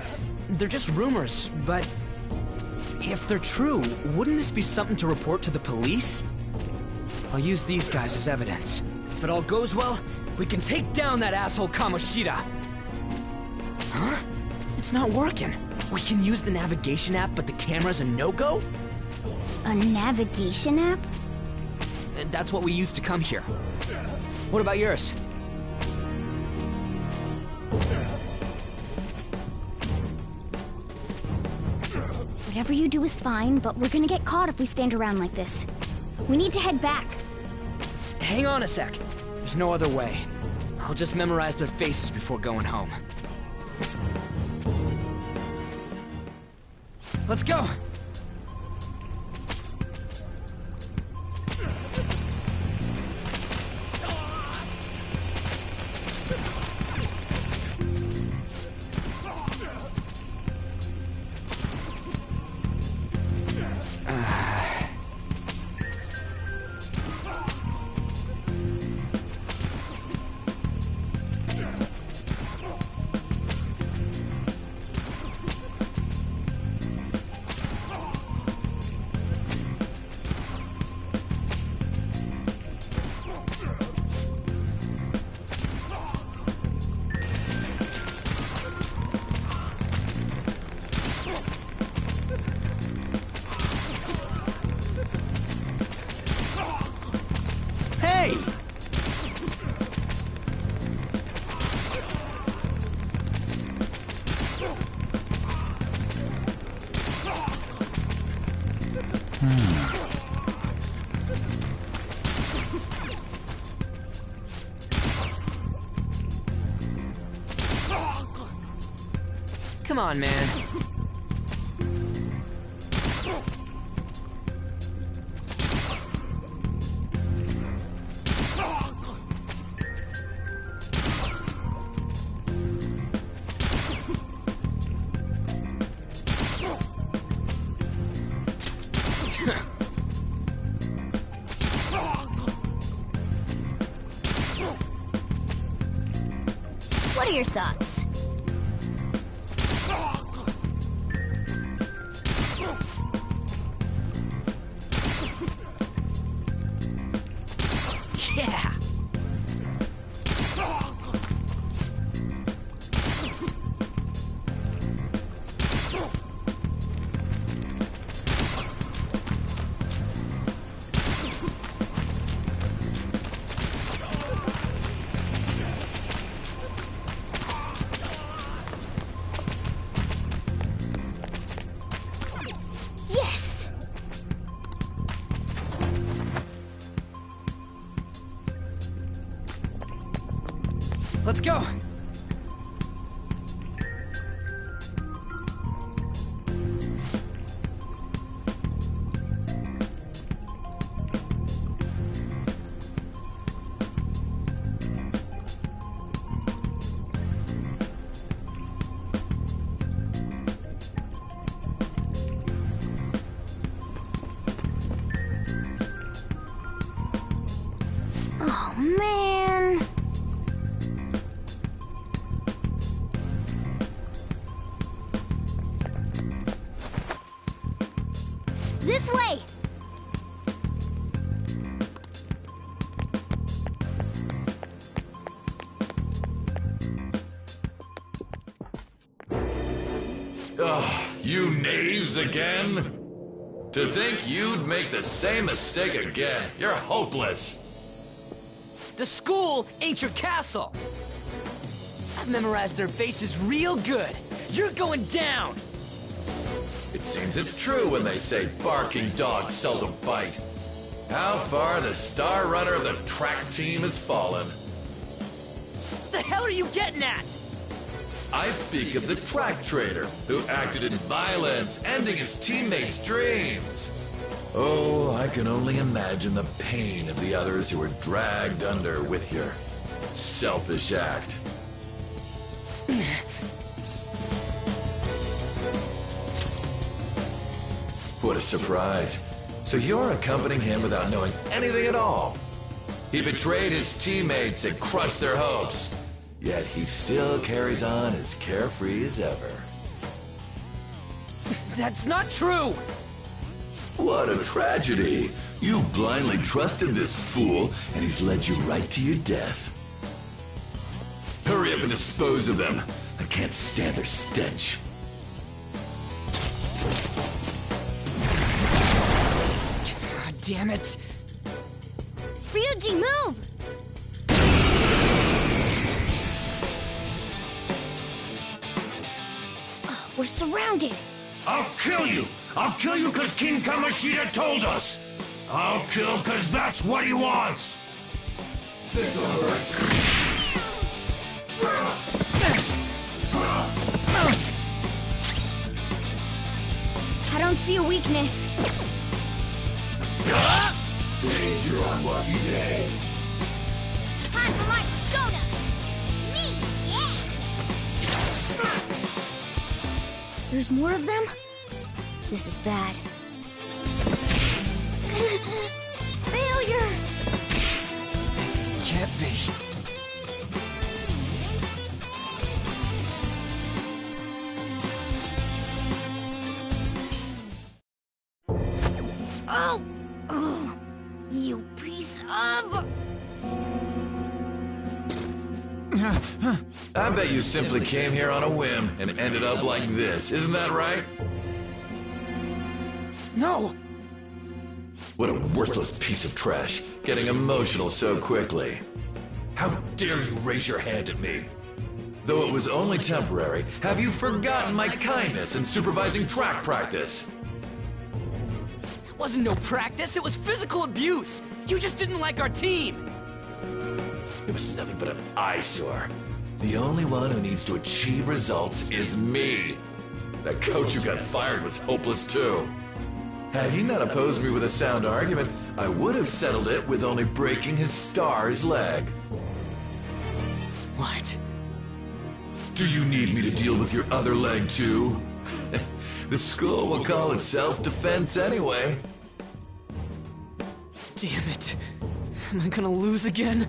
They're just rumors, but if they're true, wouldn't this be something to report to the police? I'll use these guys as evidence. If it all goes well, we can take down that asshole Kamoshida. Huh? It's not working. We can use the navigation app, but the camera's a no-go? A navigation app? That's what we used to come here. What about yours? Whatever you do is fine, but we're gonna get caught if we stand around like this. We need to head back. Hang on a sec. There's no other way. I'll just memorize their faces before going home. Let's go! Hey! Come on, man. What are your thoughts? Yeah! Yes! Let's go! Oh, man. This way! Ugh, you knaves again? To think you'd make the same mistake again. You're hopeless. The school ain't your castle! I've memorized their faces real good. You're going down! It seems it's true when they say barking dogs seldom bite. How far the star runner of the track team has fallen. What the hell are you getting at? I speak of the track trader who acted in violence, ending his teammates' dreams. Oh, I can only imagine the pain of the others who were dragged under with your selfish act. What a surprise. So you're accompanying him without knowing anything at all. He betrayed his teammates and crushed their hopes. Yet he still carries on as carefree as ever. That's not true! What a tragedy. You blindly trusted this fool, and he's led you right to your death. Hurry up and dispose of them. I can't stand their stench. God damn it! Ryuji, move! We're surrounded! I'll kill you! I'll kill you because King Kamoshida told us! I'll kill because that's what he wants! This'll hurt. I don't see a weakness. Today's your unlucky day. Time for my persona! Me! Yeah! There's more of them? This is bad. Failure! Can't be. Oh! Oh! You piece of... I bet you simply came here on a whim and ended up like this, isn't that right? No! What a worthless piece of trash, getting emotional so quickly. How dare you raise your hand at me? Though it was only temporary, have you forgotten my kindness in supervising track practice? It wasn't no practice, it was physical abuse! You just didn't like our team! It was nothing but an eyesore. The only one who needs to achieve results is me. That coach who got fired was hopeless too. Had he not opposed me with a sound argument, I would have settled it with only breaking his star's leg. What? Do you need me to deal with your other leg too? The school will call it self-defense anyway. Damn it. Am I gonna lose again?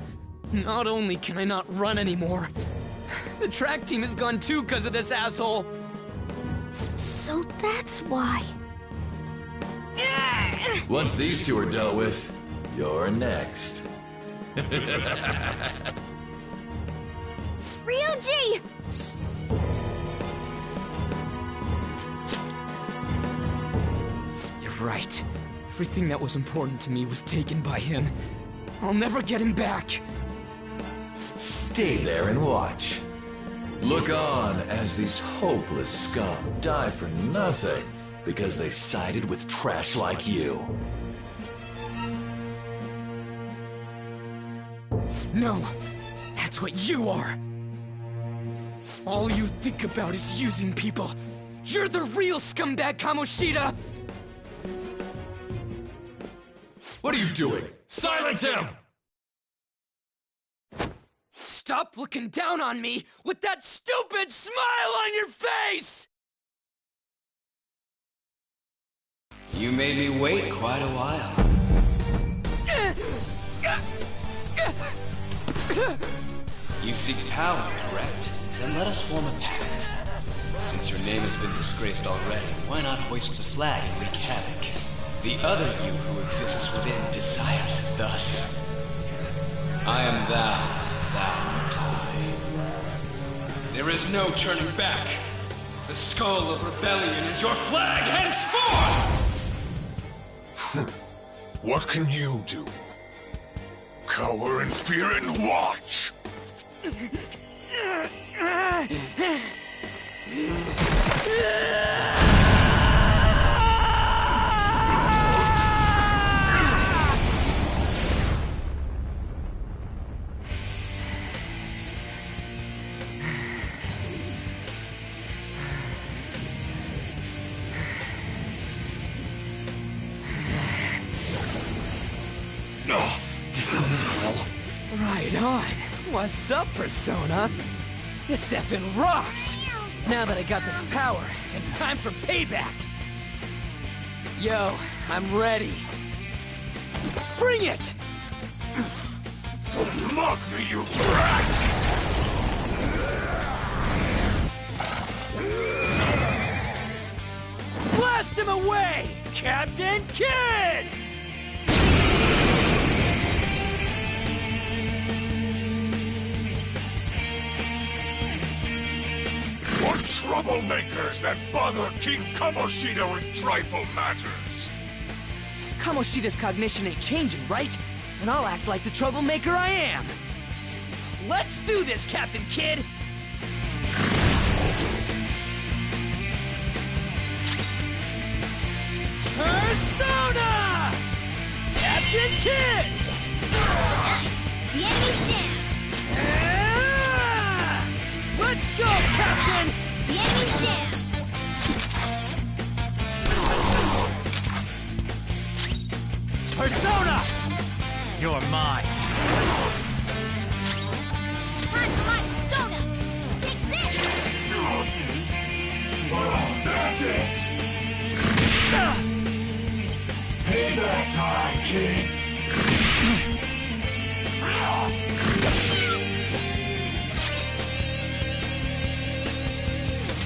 Not only can I not run anymore, The track team is gone too because of this asshole. So that's why. Once these two are dealt with, you're next. Ryuji! You're right. Everything that was important to me was taken by him. I'll never get him back. Stay there and watch. Look on as these hopeless scum die for nothing because they sided with trash like you. No, that's what you are. All you think about is using people. You're the real scumbag, Kamoshida! What are you doing? Silence him! Stop looking down on me with that stupid smile on your face! You made me wait quite a while. You seek power, correct? Then let us form a pact. Since your name has been disgraced already, why not hoist the flag and wreak havoc? The other you who exists within desires it thus. I am thou, thou art I. There is no turning back. The skull of rebellion is your flag henceforth! What can you do? Cower in fear and watch! This goes well. Right on. What's up, Persona? This effing rocks! Now that I got this power, it's time for payback! Yo, I'm ready. Bring it! Don't mock me, you brat! Blast him away, Captain Kidd! What troublemakers that bother King Kamoshida with trifle matters? Kamoshida's cognition ain't changing, right? And I'll act like the troublemaker I am. Let's do this, Captain Kidd! Persona! Captain Kidd! The enemy's down! Let's go, Captain! The enemy's down! Persona! You're mine. Time for my persona! Take this! That's it! Payback time, King!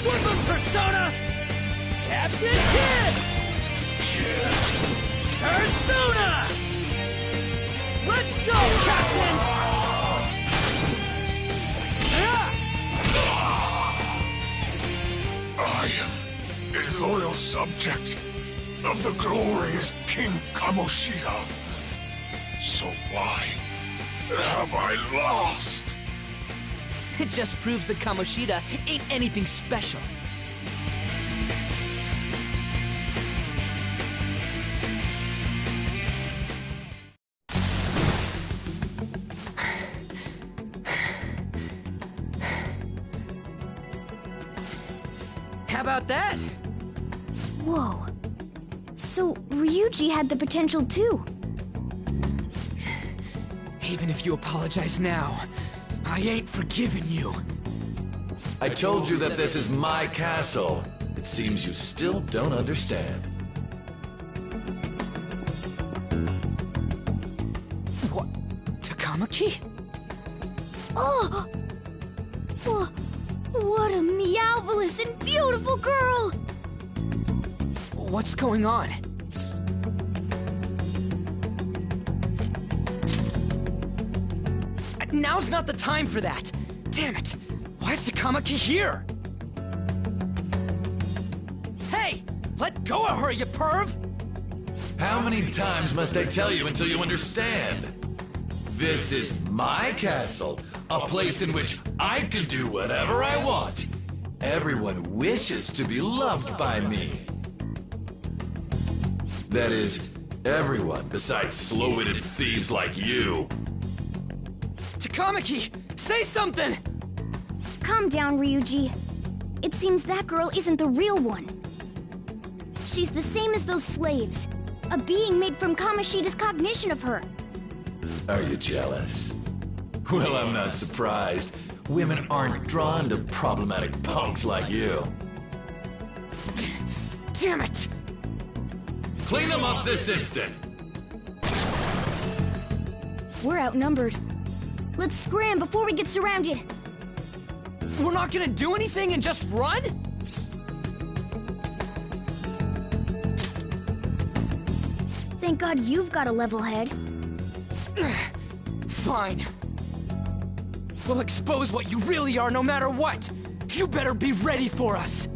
Woodland Persona! Captain Kidd! Persona! Let's go, Captain! I am a loyal subject of the glorious King Kamoshida. So why have I lost? It just proves that Kamoshida ain't anything special. How about that? Whoa. So, Ryuji had the potential too. Even if you apologize now, I ain't forgiving you. I told you that this is my castle. It seems you still don't understand. What? Takamaki? Oh! Oh! What a meowvelous and beautiful girl! What's going on? Now's not the time for that! Damn it! Why is Takamaki here? Hey! Let go of her, you perv! How many times must I tell you until you understand? This is my castle, a place in which I can do whatever I want. Everyone wishes to be loved by me. That is, everyone besides slow-witted thieves like you. Takamaki! Say something! Calm down, Ryuji. It seems that girl isn't the real one. She's the same as those slaves. A being made from Kamoshida's cognition of her. Are you jealous? Well, I'm not surprised. Women aren't drawn to problematic punks like you. Damn it! Clean them up this instant! We're outnumbered. Let's scram before we get surrounded. We're not gonna do anything and just run? Thank God you've got a level head. Fine. We'll expose what you really are no matter what. You better be ready for us.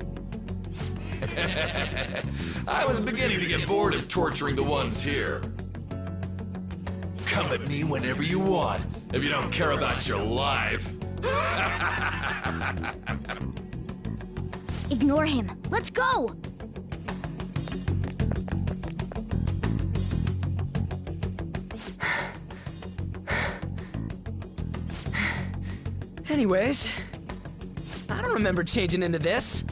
I was beginning to get bored of torturing the ones here. Come at me whenever you want, if you don't care about your life. Ignore him. Let's go! Anyways, I don't remember changing into this.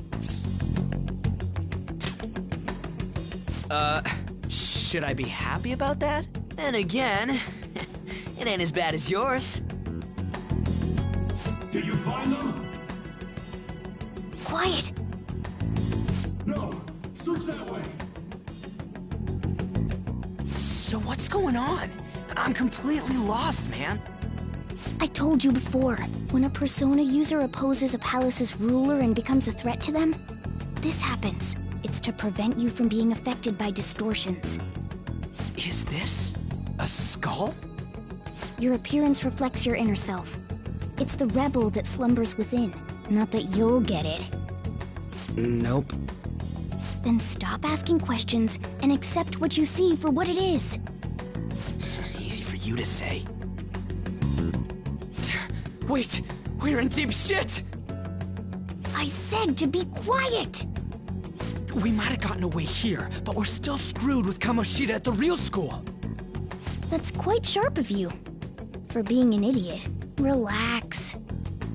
Should I be happy about that? Then again, it ain't as bad as yours. Did you find them? Quiet! No! Search that way! So what's going on? I'm completely lost, man. I told you before, when a Persona user opposes a palace's ruler and becomes a threat to them, this happens. It's to prevent you from being affected by distortions. Is this a skull? Your appearance reflects your inner self. It's the rebel that slumbers within, not that you'll get it. Nope. Then stop asking questions and accept what you see for what it is. Easy for you to say. Wait, we're in deep shit! I said to be quiet! We might have gotten away here, but we're still screwed with Kamoshida at the real school. That's quite sharp of you. For being an idiot. Relax.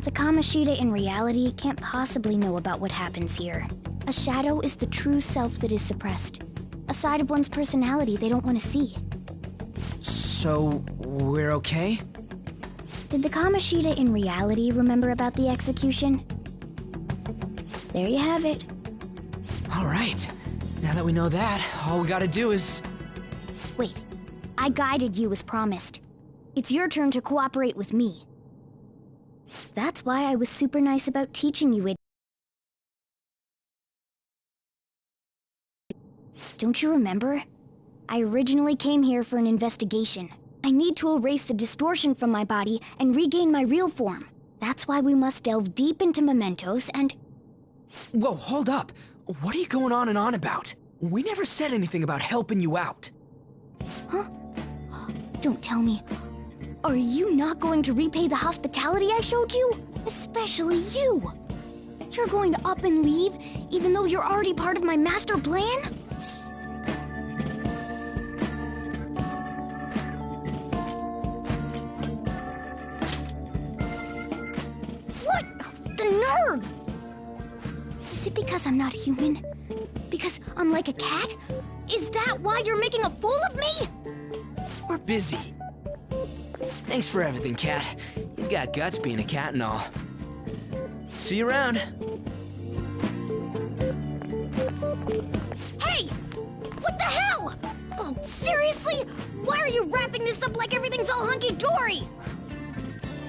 The Kamoshida in reality can't possibly know about what happens here. A shadow is the true self that is suppressed. A side of one's personality they don't want to see. So, we're okay? Did the Kamoshida in reality remember about the execution? There you have it. All right. Now that we know that, all we gotta do is... Wait. I guided you as promised. It's your turn to cooperate with me. That's why I was super nice about teaching you it. Don't you remember? I originally came here for an investigation. I need to erase the distortion from my body and regain my real form. That's why we must delve deep into mementos and... Whoa, hold up. What are you going on and on about? We never said anything about helping you out. Huh? Don't tell me. Are you not going to repay the hospitality I showed you? Especially you. You're going to up and leave, even though you're already part of my master plan? What? The nerve! Is it because I'm not human? Because I'm like a cat? Is that why you're making a fool of me? We're busy. Thanks for everything, Cat. You've got guts being a cat and all. See you around. Hey! What the hell? Oh, seriously? Why are you wrapping this up like everything's all hunky-dory?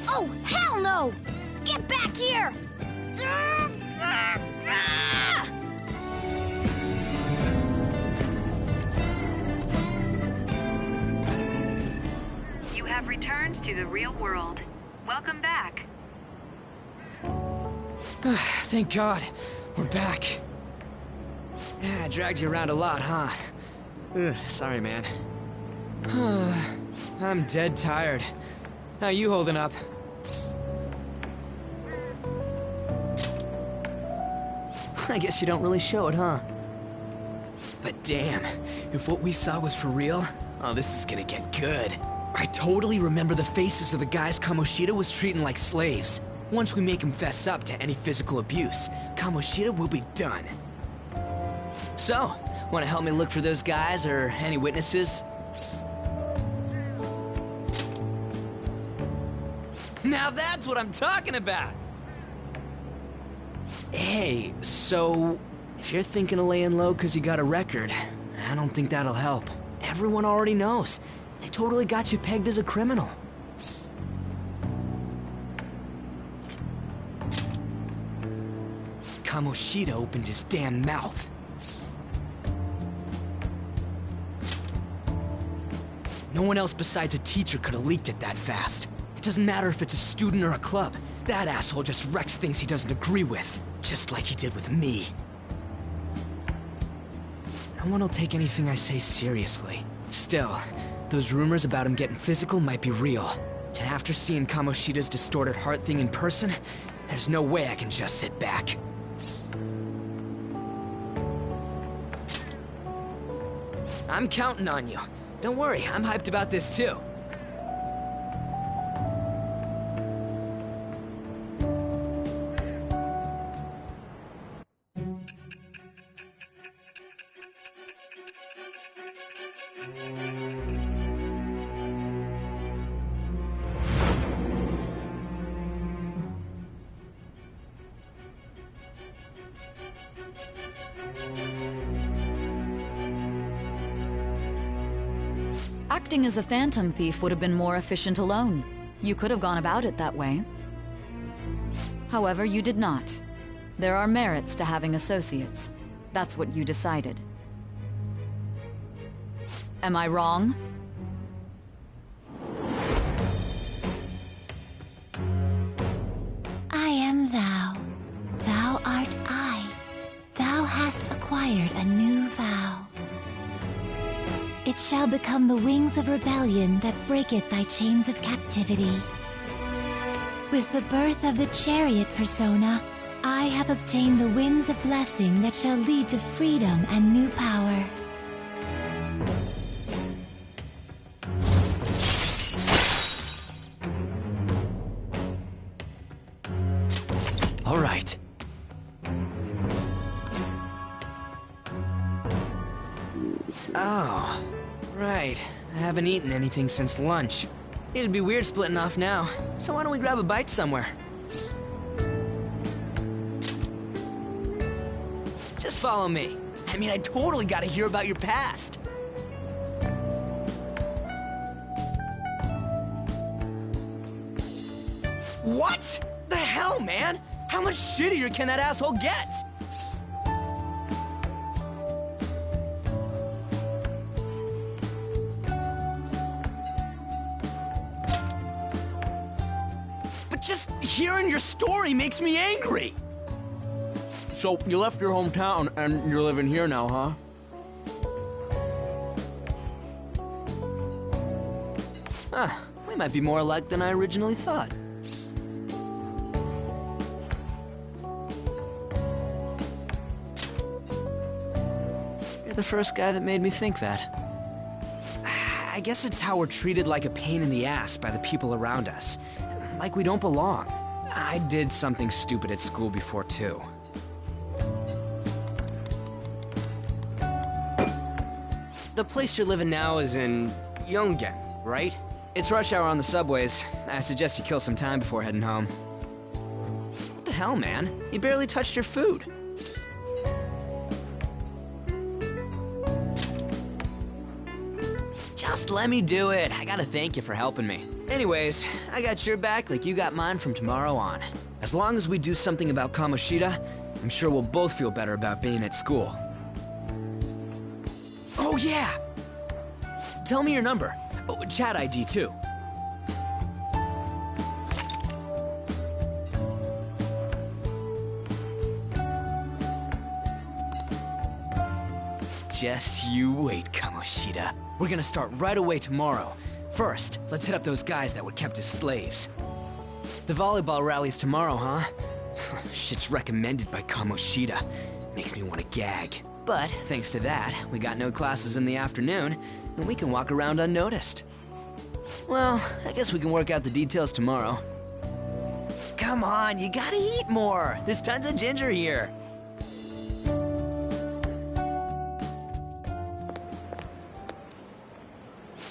Oh, hell no! Get back here! You have returned to the real world. Welcome back. Thank God. We're back. Yeah, I dragged you around a lot, huh? Sorry, man. I'm dead tired. How you holding up? I guess you don't really show it, huh? But damn, if what we saw was for real, oh, this is gonna get good. I totally remember the faces of the guys Kamoshida was treating like slaves. Once we make him fess up to any physical abuse, Kamoshida will be done. So, wanna help me look for those guys or any witnesses? Now that's what I'm talking about! Hey, so if you're thinking of laying low because you got a record, I don't think that'll help. Everyone already knows. They totally got you pegged as a criminal. Kamoshida opened his damn mouth. No one else besides a teacher could have leaked it that fast. It doesn't matter if it's a student or a club. That asshole just wrecks things he doesn't agree with. Just like he did with me. No one will take anything I say seriously. Still, those rumors about him getting physical might be real. And after seeing Kamoshida's distorted heart thing in person, there's no way I can just sit back. I'm counting on you. Don't worry, I'm hyped about this too. Acting as a phantom thief would have been more efficient alone. You could have gone about it that way. However, you did not. There are merits to having associates. That's what you decided. Am I wrong? I am thou. Thou art I. Thou hast acquired a new vow. It shall become the wings of rebellion that breaketh thy chains of captivity. With the birth of the chariot persona, I have obtained the winds of blessing that shall lead to freedom and new power. All right. Oh, right. I haven't eaten anything since lunch. It'd be weird splitting off now, so why don't we grab a bite somewhere? Just follow me. I mean, I totally gotta hear about your past. What? The hell, man? How much shittier can that asshole get? But just hearing your story makes me angry. So, you left your hometown and you're living here now, huh? Huh, we might be more alike than I originally thought. You're the first guy that made me think that. I guess it's how we're treated like a pain in the ass by the people around us. Like we don't belong. I did something stupid at school before, too. The place you're living now is in Yongen, right? It's rush hour on the subways. I suggest you kill some time before heading home. What the hell, man? You barely touched your food. Just Just let me do it. I gotta thank you for helping me. Anyways, I got your back like you got mine from tomorrow on. As long as we do something about Kamoshida, I'm sure we'll both feel better about being at school. Oh yeah! Tell me your number. Oh, chat ID too. Just you wait, Kamoshida. We're gonna start right away tomorrow. First, let's hit up those guys that were kept as slaves. The volleyball rally's tomorrow, huh? Shit's recommended by Kamoshida. Makes me want to gag. But thanks to that, we got no classes in the afternoon, and we can walk around unnoticed. Well, I guess we can work out the details tomorrow. Come on, you gotta eat more. There's tons of ginger here.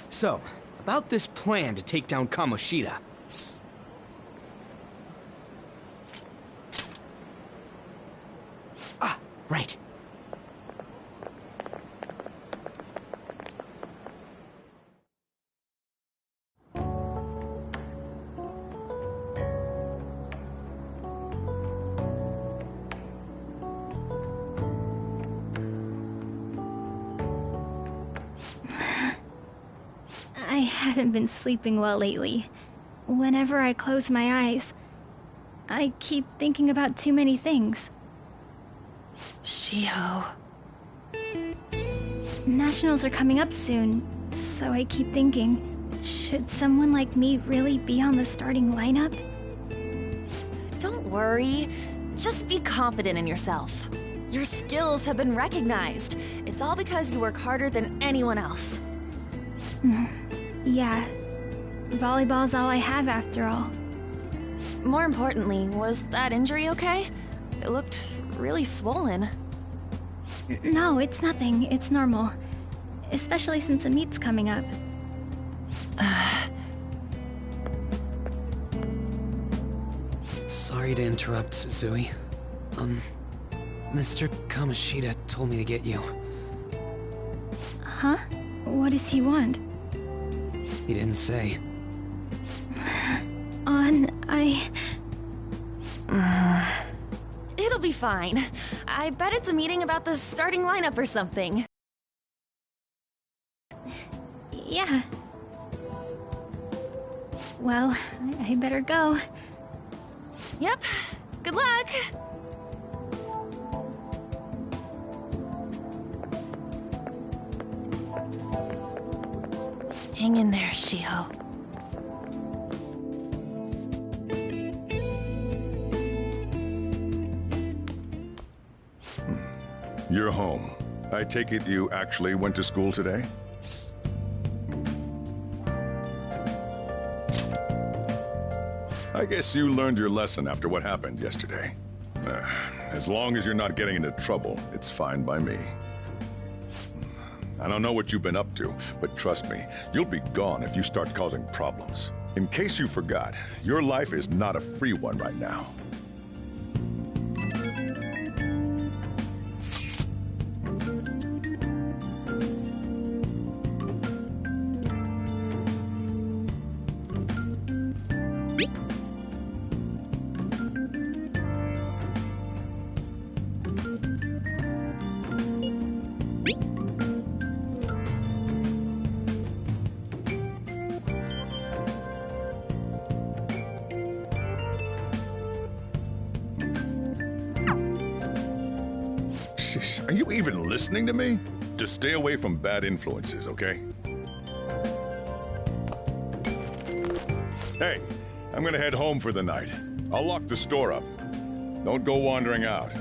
So, about this plan to take down Kamoshida. Ah, right. I haven't been sleeping well lately. Whenever I close my eyes, I keep thinking about too many things. Shiho. Nationals are coming up soon, so I keep thinking, should someone like me really be on the starting lineup? Don't worry. Just be confident in yourself. Your skills have been recognized. It's all because you work harder than anyone else. Yeah. Volleyball's all I have after all. More importantly, was that injury okay? It looked really swollen. No, it's nothing. It's normal. Especially since a meet's coming up. Sorry to interrupt, Zui. Mr. Kamoshida told me to get you. Huh? What does he want? He didn't say. It'll be fine. I bet it's a meeting about the starting lineup or something. Yeah. Well, I better go. Yep. Good luck! Hang in there, Shiho. You're home. I take it you actually went to school today? I guess you learned your lesson after what happened yesterday. As long as you're not getting into trouble, it's fine by me. I don't know what you've been up to, but trust me, you'll be gone if you start causing problems. In case you forgot, your life is not a free one right now. Are you even listening to me? Just stay away from bad influences, okay? Hey, I'm gonna head home for the night. I'll lock the store up. Don't go wandering out.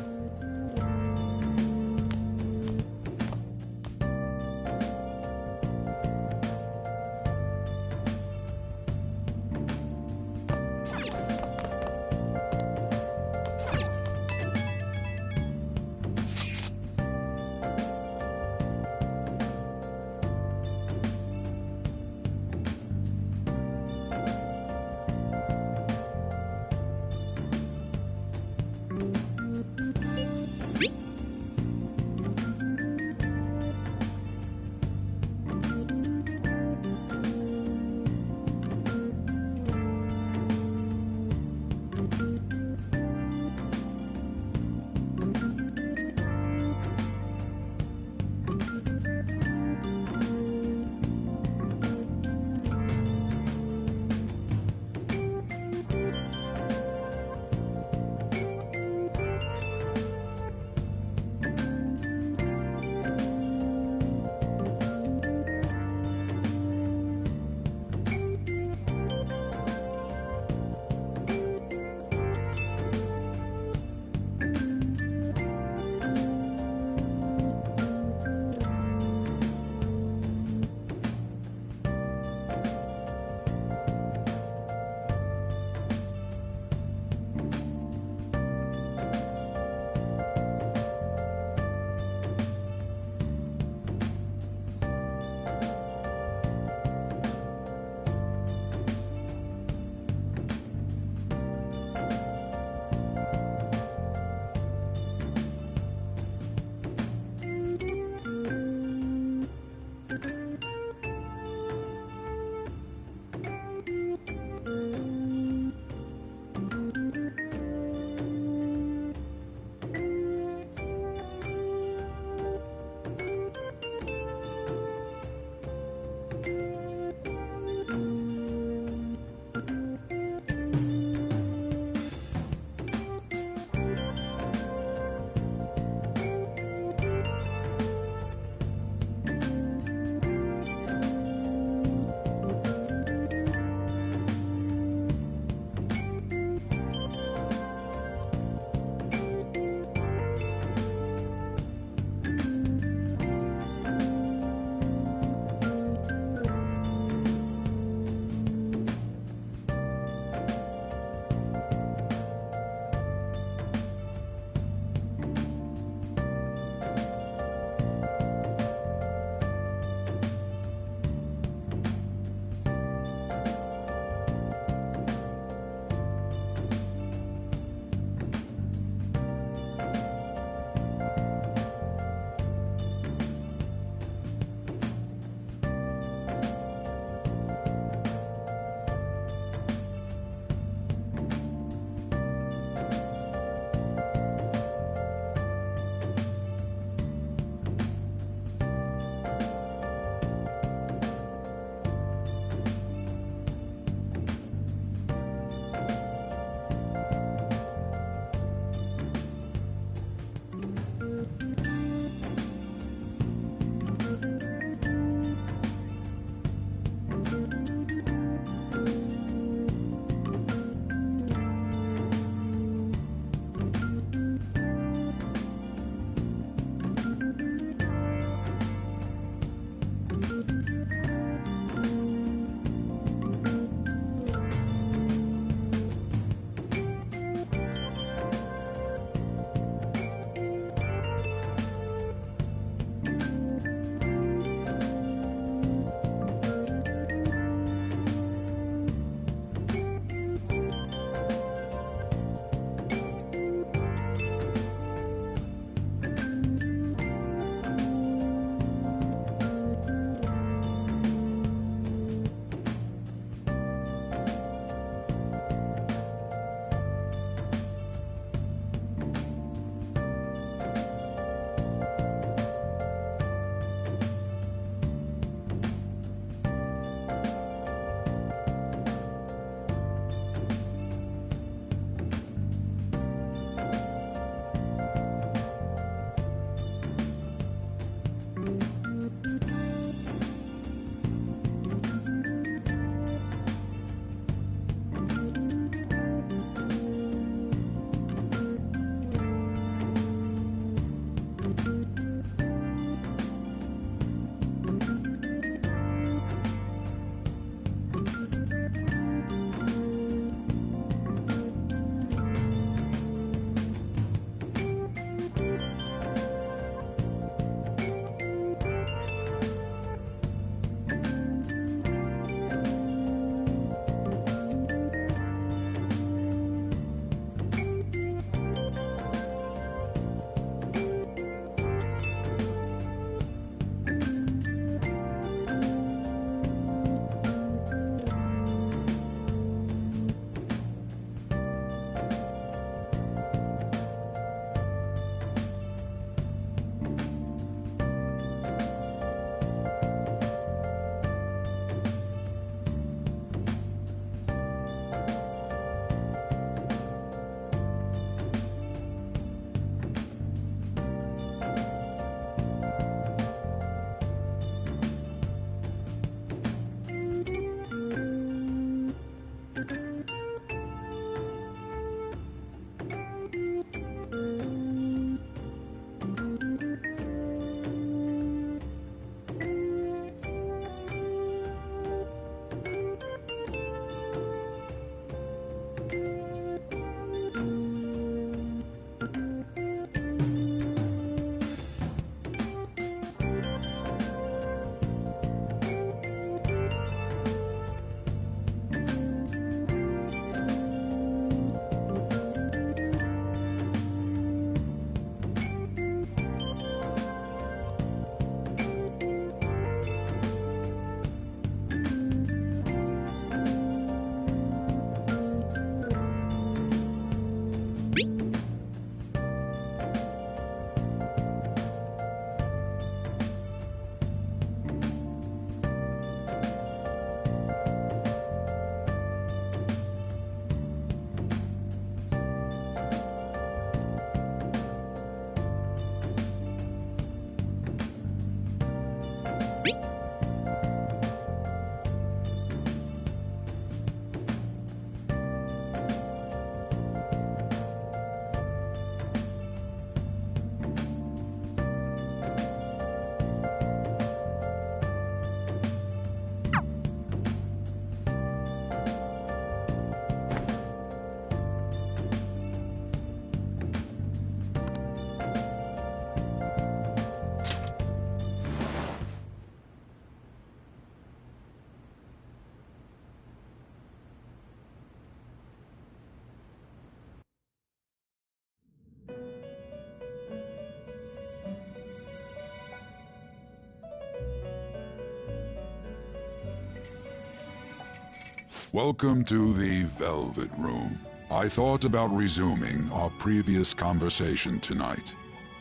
Welcome to the Velvet Room. I thought about resuming our previous conversation tonight.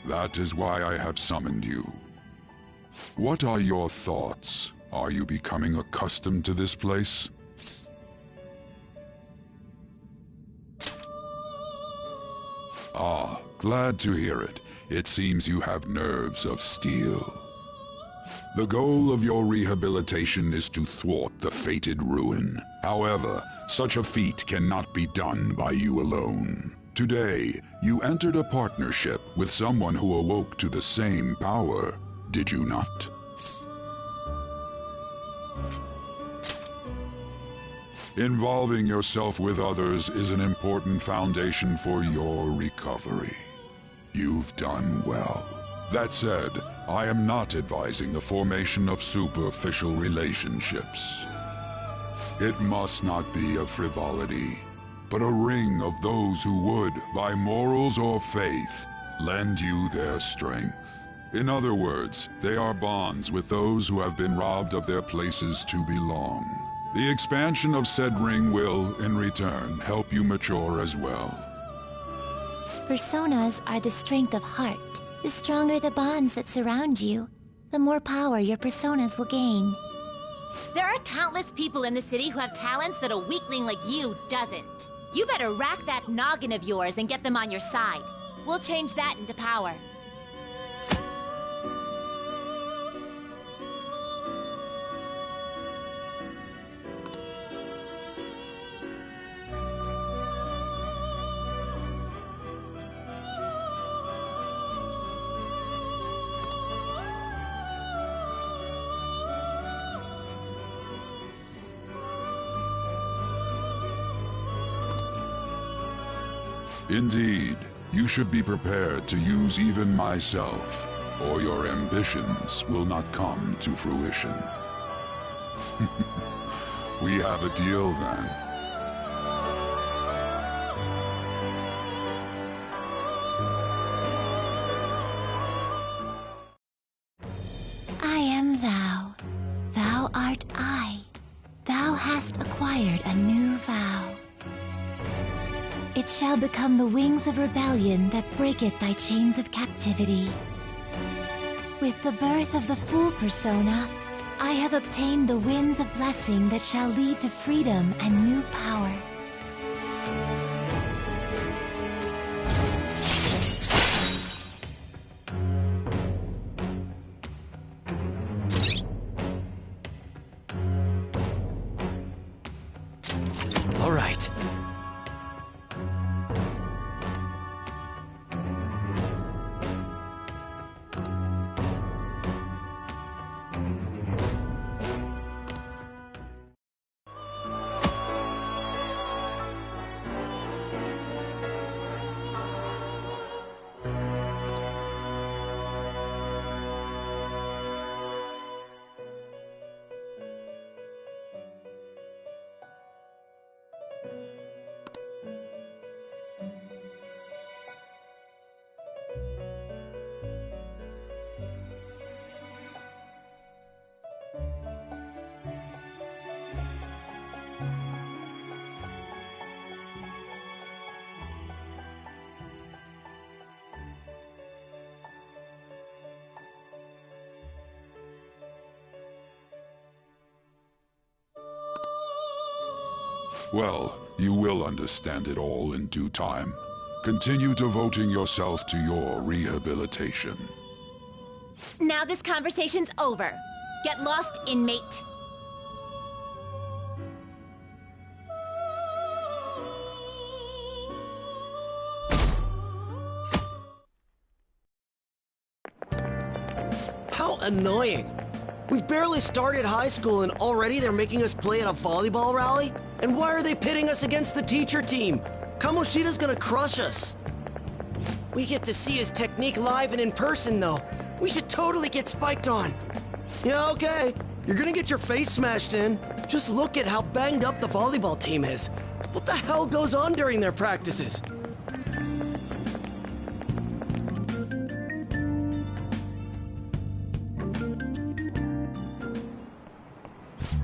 That is why I have summoned you. What are your thoughts? Are you becoming accustomed to this place? Ah, glad to hear it. It seems you have nerves of steel. The goal of your rehabilitation is to thwart the fated ruin. However, such a feat cannot be done by you alone. Today, you entered a partnership with someone who awoke to the same power, did you not? Involving yourself with others is an important foundation for your recovery. You've done well. That said, I am not advising the formation of superficial relationships. It must not be a frivolity, but a ring of those who would, by morals or faith, lend you their strength. In other words, they are bonds with those who have been robbed of their places to belong. The expansion of said ring will, in return, help you mature as well. Personas are the strength of heart. The stronger the bonds that surround you, the more power your personas will gain. There are countless people in the city who have talents that a weakling like you doesn't. You better rack that noggin of yours and get them on your side. We'll change that into power. Indeed, you should be prepared to use even myself, or your ambitions will not come to fruition. We have a deal then. I am thou. Thou art I. Thou hast acquired a new vow. It shall become the wings of rebellion that breaketh thy chains of captivity. With the birth of the Fool persona, I have obtained the winds of blessing that shall lead to freedom and new power. All right. Well, you will understand it all in due time. Continue devoting yourself to your rehabilitation. Now this conversation's over. Get lost, inmate. How annoying! We've barely started high school and already they're making us play at a volleyball rally? And why are they pitting us against the teacher team? Kamoshida's gonna crush us. We get to see his technique live and in person, though. We should totally get spiked on. Yeah, okay. You're gonna get your face smashed in. Just look at how banged up the volleyball team is. What the hell goes on during their practices?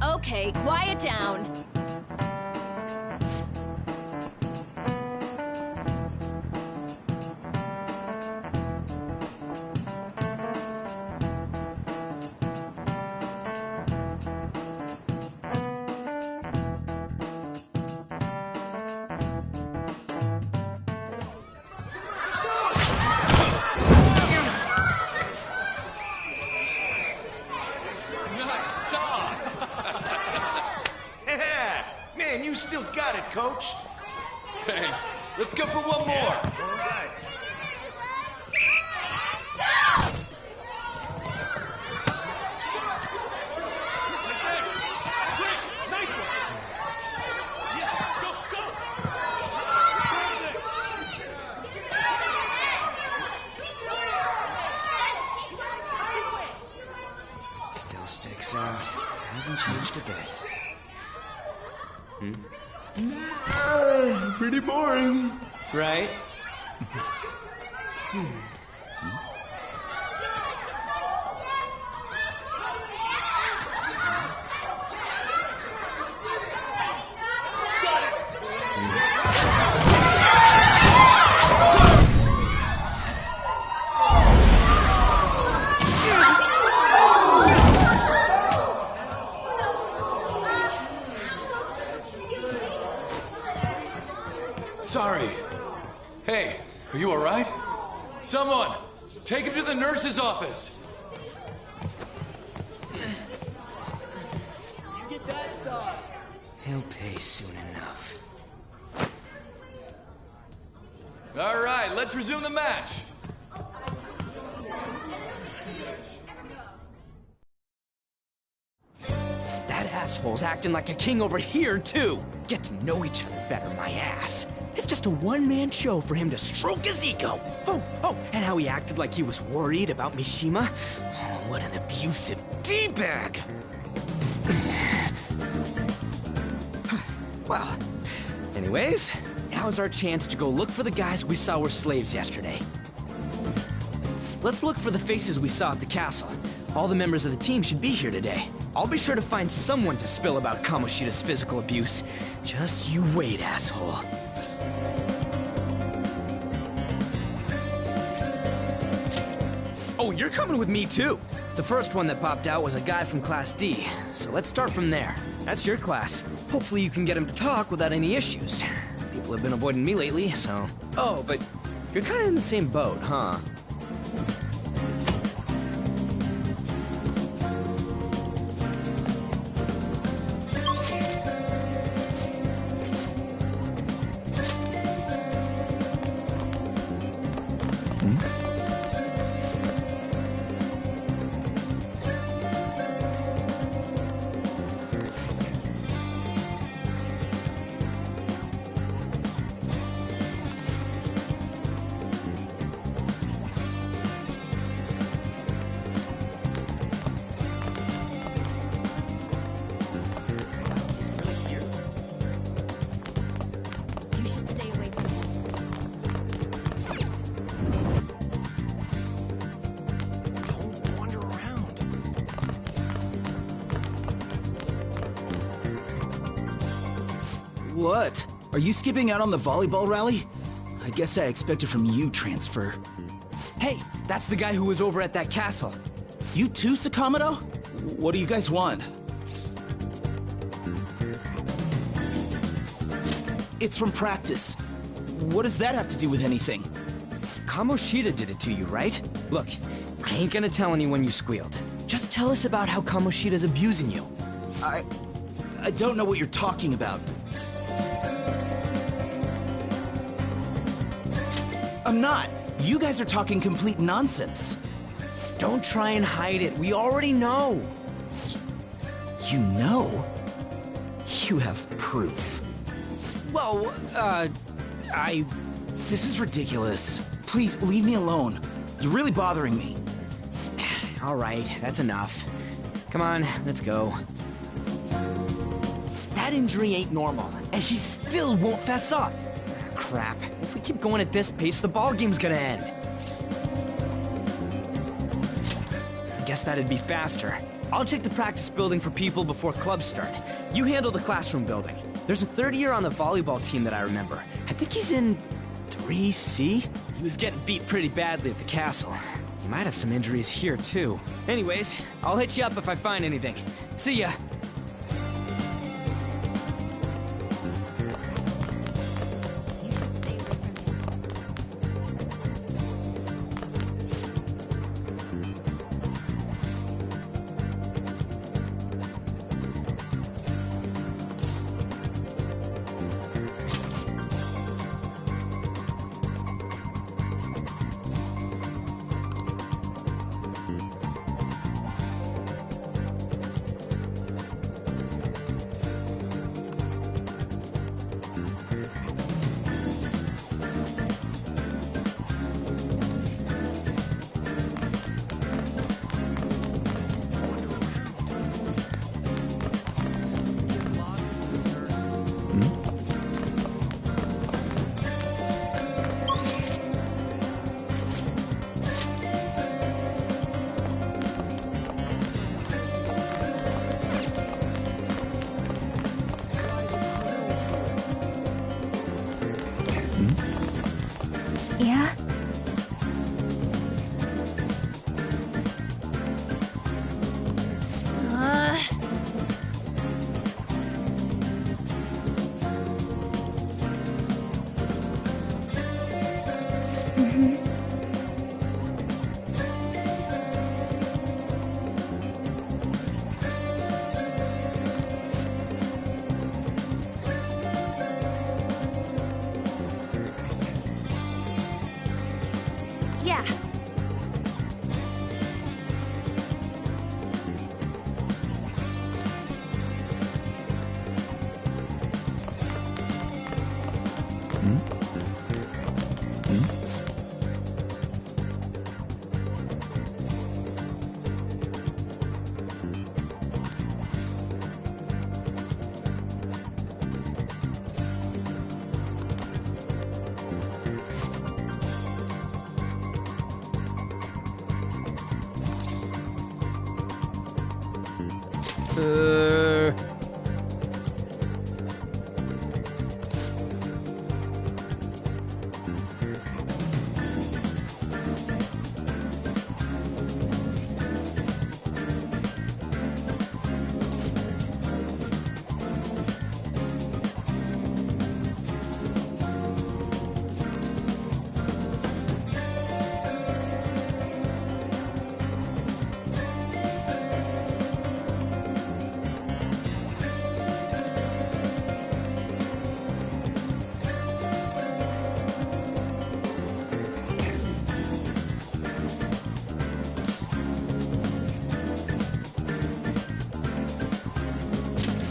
Okay, quiet down. still got it, Coach. Thanks. Let's go for one more. All right. Still sticks out. Hasn't changed a bit. Pretty boring. Right? Sorry. Hey, are you alright? Someone, take him to the nurse's office. You get that side. He'll pay soon enough. Alright, let's resume the match. That asshole's acting like a king over here, too. Get to know each other better, my ass. It's just a one-man show for him to stroke his ego. Oh, and how he acted like he was worried about Mishima. Oh, what an abusive D-bag. Well, anyways, now's our chance to go look for the guys we saw were slaves yesterday. Let's look for the faces we saw at the castle. All the members of the team should be here today. I'll be sure to find someone to spill about Kamoshida's physical abuse. Just you wait, asshole. Oh, you're coming with me too. The first one that popped out was a guy from Class D, so let's start from there. That's your class. Hopefully you can get him to talk without any issues. People have been avoiding me lately, so... Oh, but you're kind of in the same boat, huh? What? Are you skipping out on the volleyball rally? I guess I expected from you, Transfer. Hey, that's the guy who was over at that castle. You too, Sakamoto? What do you guys want? It's from practice. What does that have to do with anything? Kamoshida did it to you, right? Look, I ain't gonna tell anyone you squealed. Just tell us about how Kamoshida's abusing you. I don't know what you're talking about. I'm not. You guys are talking complete nonsense. Don't try and hide it. We already know. You know? You have proof. Well, This is ridiculous. Please, leave me alone. You're really bothering me. All right, that's enough. Come on, let's go. That injury ain't normal, and he still won't fess up. Crap. If we keep going at this pace, the ball game's gonna end. I guess that'd be faster. I'll check the practice building for people before clubs start. You handle the classroom building. There's a third year on the volleyball team that I remember. I think he's in 3C? He was getting beat pretty badly at the castle. He might have some injuries here, too. Anyways, I'll hit you up if I find anything. See ya.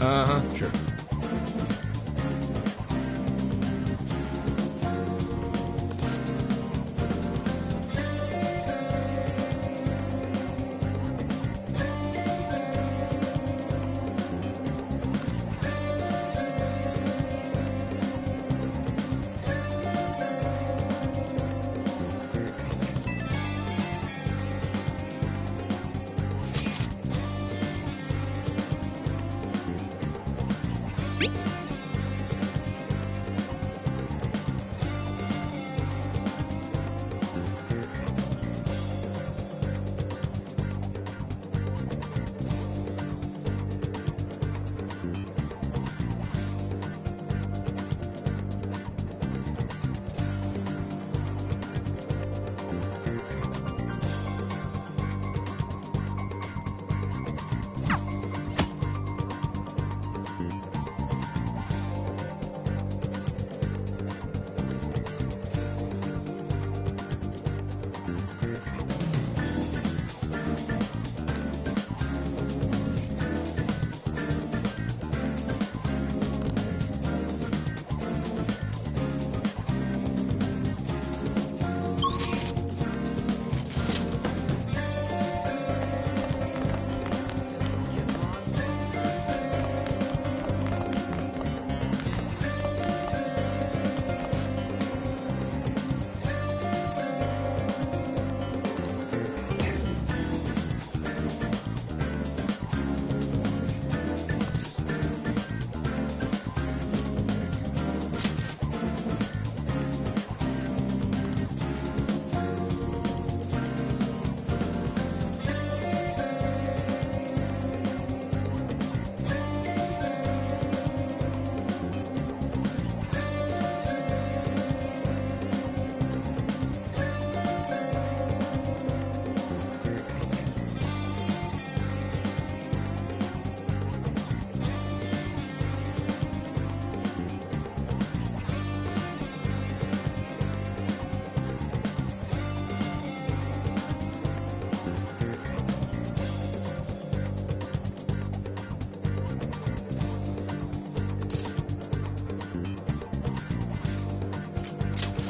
Uh-huh, sure.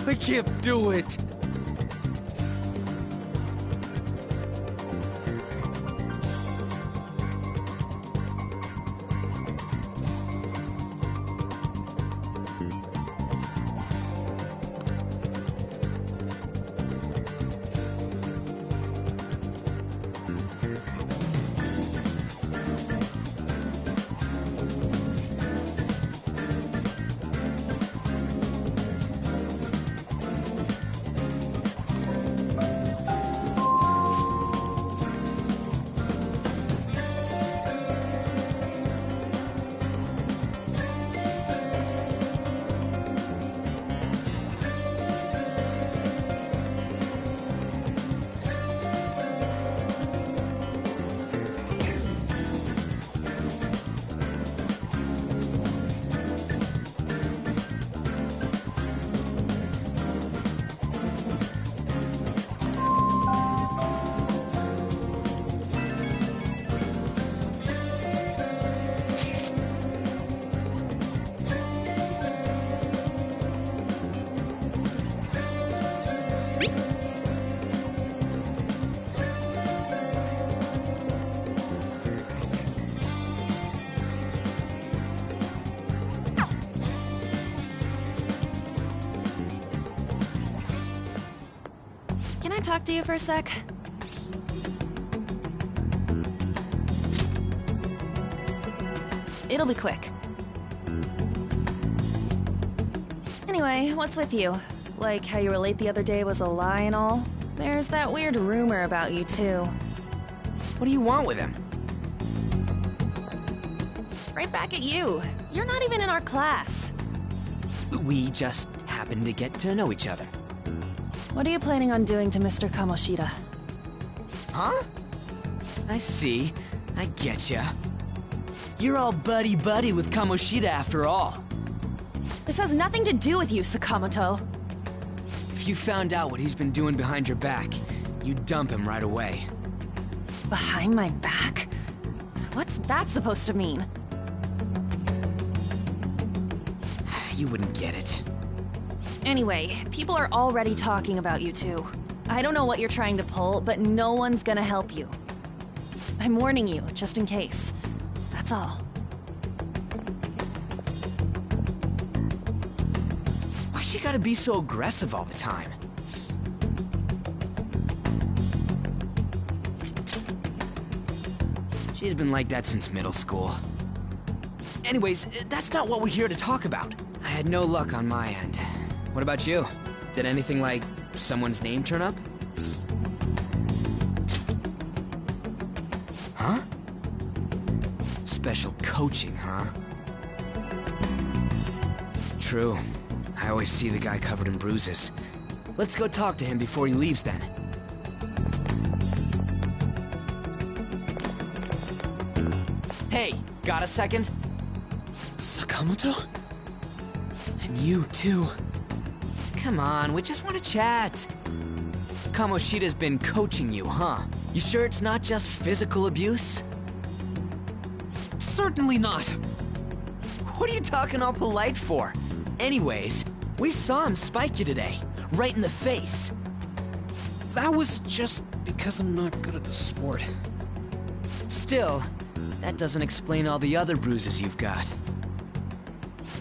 I can't do it! talk to you for a sec? It'll be quick. Anyway, what's with you? Like how you were late the other day was a lie and all? There's that weird rumor about you, too. What do you want with him? Right back at you. You're not even in our class. We just happened to get to know each other. What are you planning on doing to Mr. Kamoshida? Huh? I see. I getcha. You're all buddy-buddy with Kamoshida after all. This has nothing to do with you, Sakamoto. If you found out what he's been doing behind your back, you'd dump him right away. Behind my back? What's that supposed to mean? You wouldn't get it. Anyway, people are already talking about you two. I don't know what you're trying to pull, but no one's gonna help you. I'm warning you, just in case. That's all. Why she gotta be so aggressive all the time? She's been like that since middle school. Anyways, that's not what we're here to talk about. I had no luck on my end. What about you? Did anything like someone's name turn up? Huh? Special coaching, huh? True. I always see the guy covered in bruises. Let's go talk to him before he leaves then. Hey, got a second? Sakamoto? And you too. Come on, we just want to chat. Kamoshida's been coaching you, huh? You sure it's not just physical abuse? Certainly not. What are you talking all polite for? Anyways, we saw him spike you today, right in the face. That was just because I'm not good at the sport. Still, that doesn't explain all the other bruises you've got.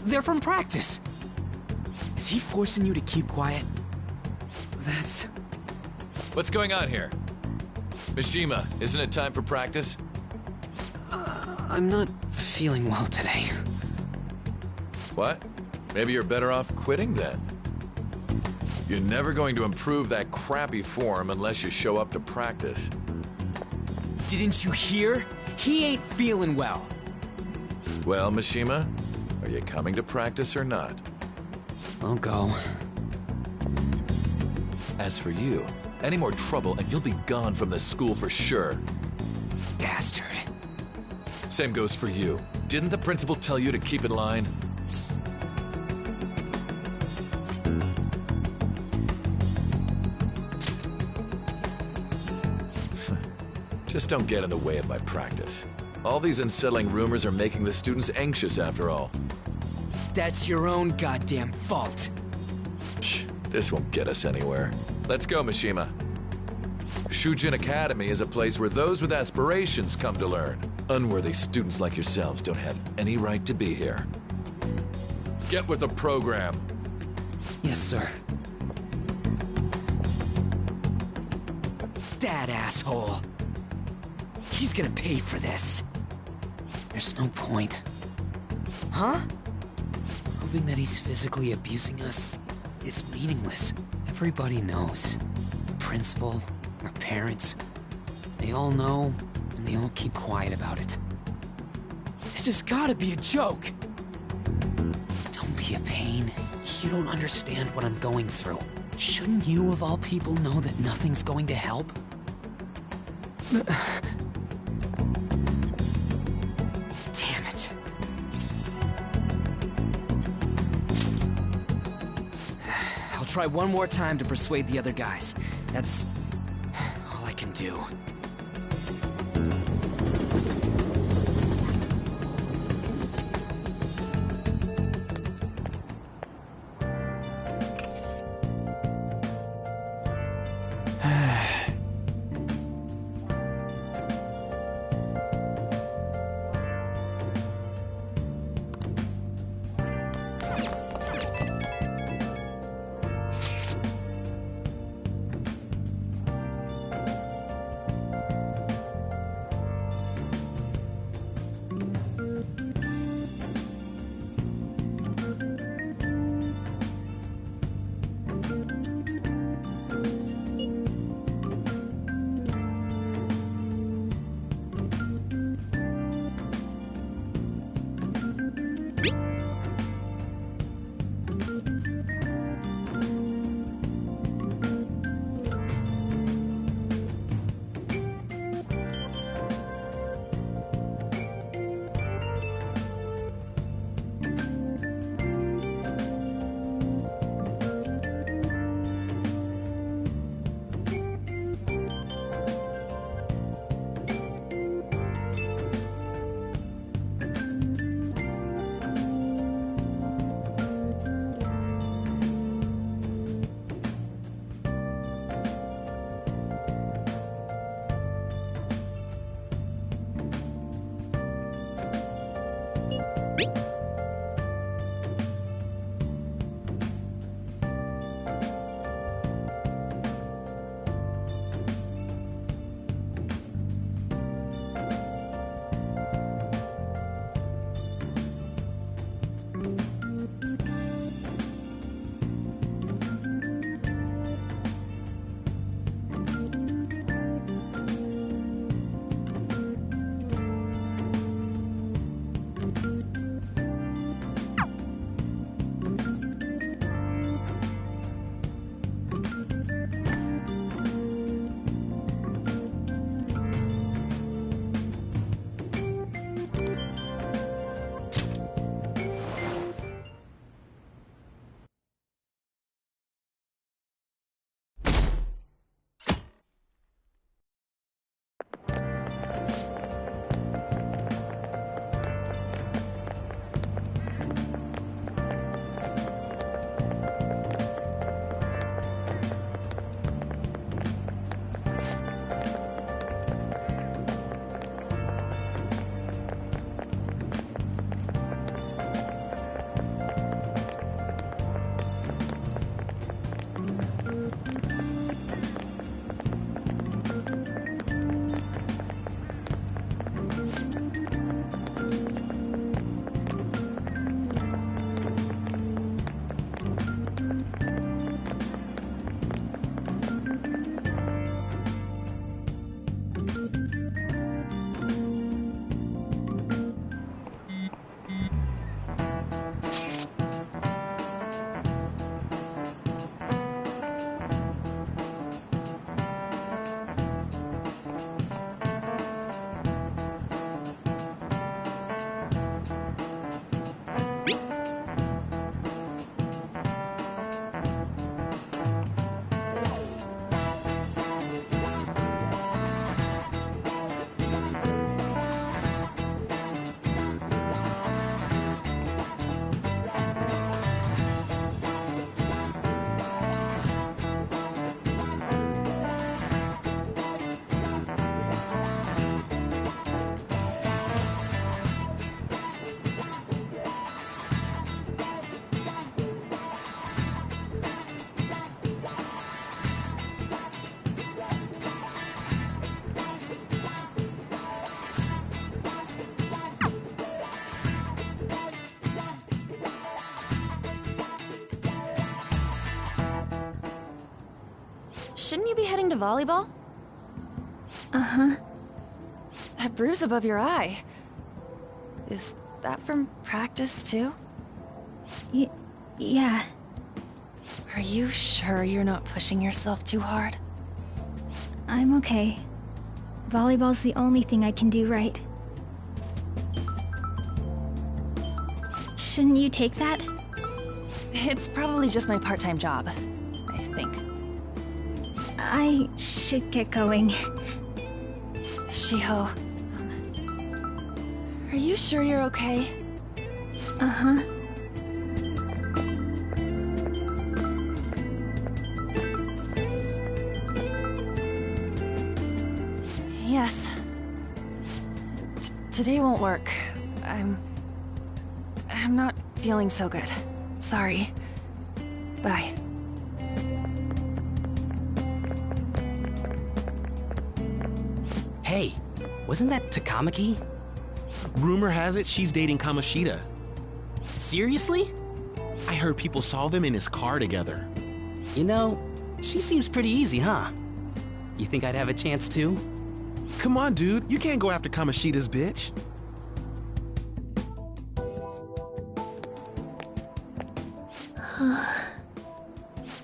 They're from practice. Is he forcing you to keep quiet? That's... What's going on here? Mishima, isn't it time for practice? I'm not feeling well today. What? Maybe you're better off quitting then. You're never going to improve that crappy form unless you show up to practice. Didn't you hear? He ain't feeling well. Well, Mishima, are you coming to practice or not? I'll go. As for you, any more trouble and you'll be gone from this school for sure. Bastard. Same goes for you. Didn't the principal tell you to keep in line? Just don't get in the way of my practice. All these unsettling rumors are making the students anxious after all. That's your own goddamn fault. This won't get us anywhere. Let's go, Mishima. Shujin Academy is a place where those with aspirations come to learn. Unworthy students like yourselves don't have any right to be here. Get with the program. Yes, sir. That asshole. He's gonna pay for this. There's no point. Huh? Proving that he's physically abusing us is meaningless. Everybody knows. The principal, our parents, they all know, and they all keep quiet about it. This has gotta be a joke. Don't be a pain. You don't understand what I'm going through. Shouldn't you, of all people, know that nothing's going to help? Damn it. I'll try one more time to persuade the other guys. That's all I can do. Shouldn't you be heading to volleyball? Uh-huh. That bruise above your eye. Is that from practice, too? Yeah. Are you sure you're not pushing yourself too hard? I'm okay. Volleyball's the only thing I can do right. Shouldn't you take that? It's probably just my part-time job, I think. I should get going. Shiho, are you sure you're okay? Uh-huh. Yes. Today won't work. I'm not feeling so good. Sorry. Bye. Hey, wasn't that Takamaki? Rumor has it she's dating Kamoshida. Seriously? I heard people saw them in his car together. You know, she seems pretty easy, huh? You think I'd have a chance too? Come on, dude. You can't go after Kamoshida's bitch.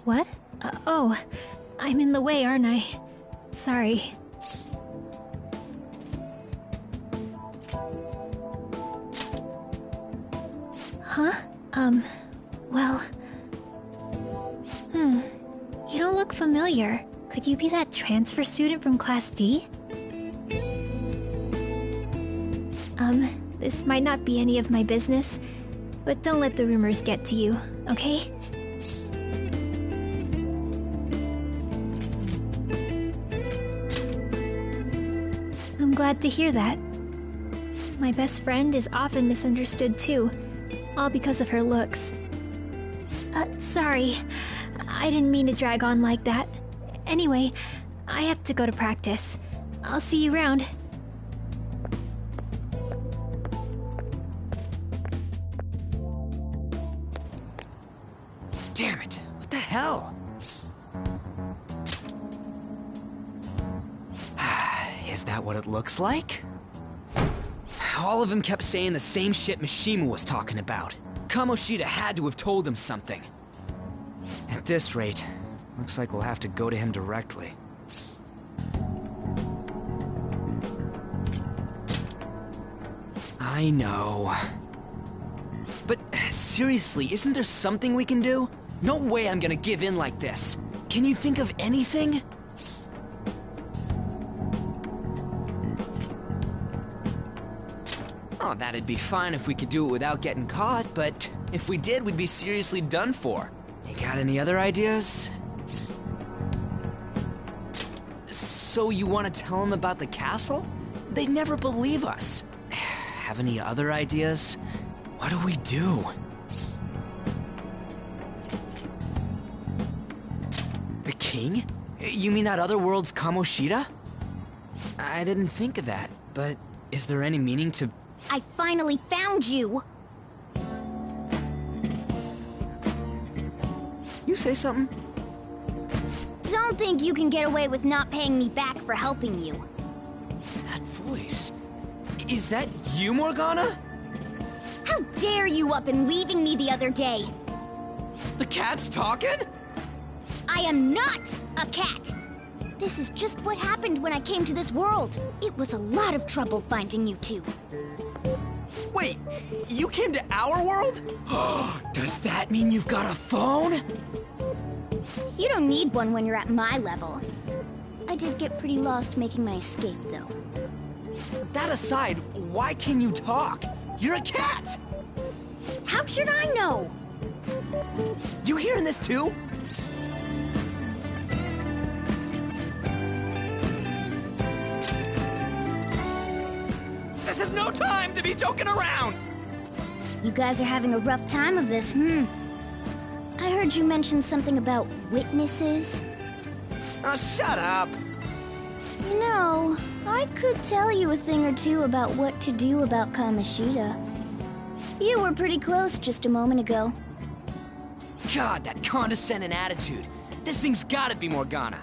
What? Oh, I'm in the way, aren't I? Sorry. Huh? Well... You don't look familiar. Could you be that transfer student from Class D? This might not be any of my business, but don't let the rumors get to you, okay? I'm glad to hear that. My best friend is often misunderstood too, all because of her looks. Sorry. I didn't mean to drag on like that. Anyway, I have to go to practice. I'll see you around. Damn it! What the hell? Is that what it looks like? All of them kept saying the same shit Mishima was talking about. Kamoshida had to have told him something. At this rate, looks like we'll have to go to him directly. I know. But seriously, isn't there something we can do? No way I'm gonna give in like this. Can you think of anything? Oh, that'd be fine if we could do it without getting caught, but if we did, we'd be seriously done for. You got any other ideas? So you want to tell them about the castle? They'd never believe us. Have any other ideas? What do we do? The king? You mean that other world's Kamoshida? I didn't think of that, but is there any meaning to... I finally found you! You say something? Don't think you can get away with not paying me back for helping you. That voice... Is that you, Morgana? How dare you up and leaving me the other day? The cat's talking? I am not a cat! This is just what happened when I came to this world. It was a lot of trouble finding you two. Wait, you came to our world? Does that mean you've got a phone? You don't need one when you're at my level. I did get pretty lost making my escape, though. That aside, why can you talk? You're a cat! How should I know? You hearing this too? This is no time to be joking around! You guys are having a rough time of this, I heard you mention something about witnesses. Shut up! You know, I could tell you a thing or two about what to do about Kamoshida. You were pretty close just a moment ago. God, that condescending attitude. This thing's gotta be Morgana.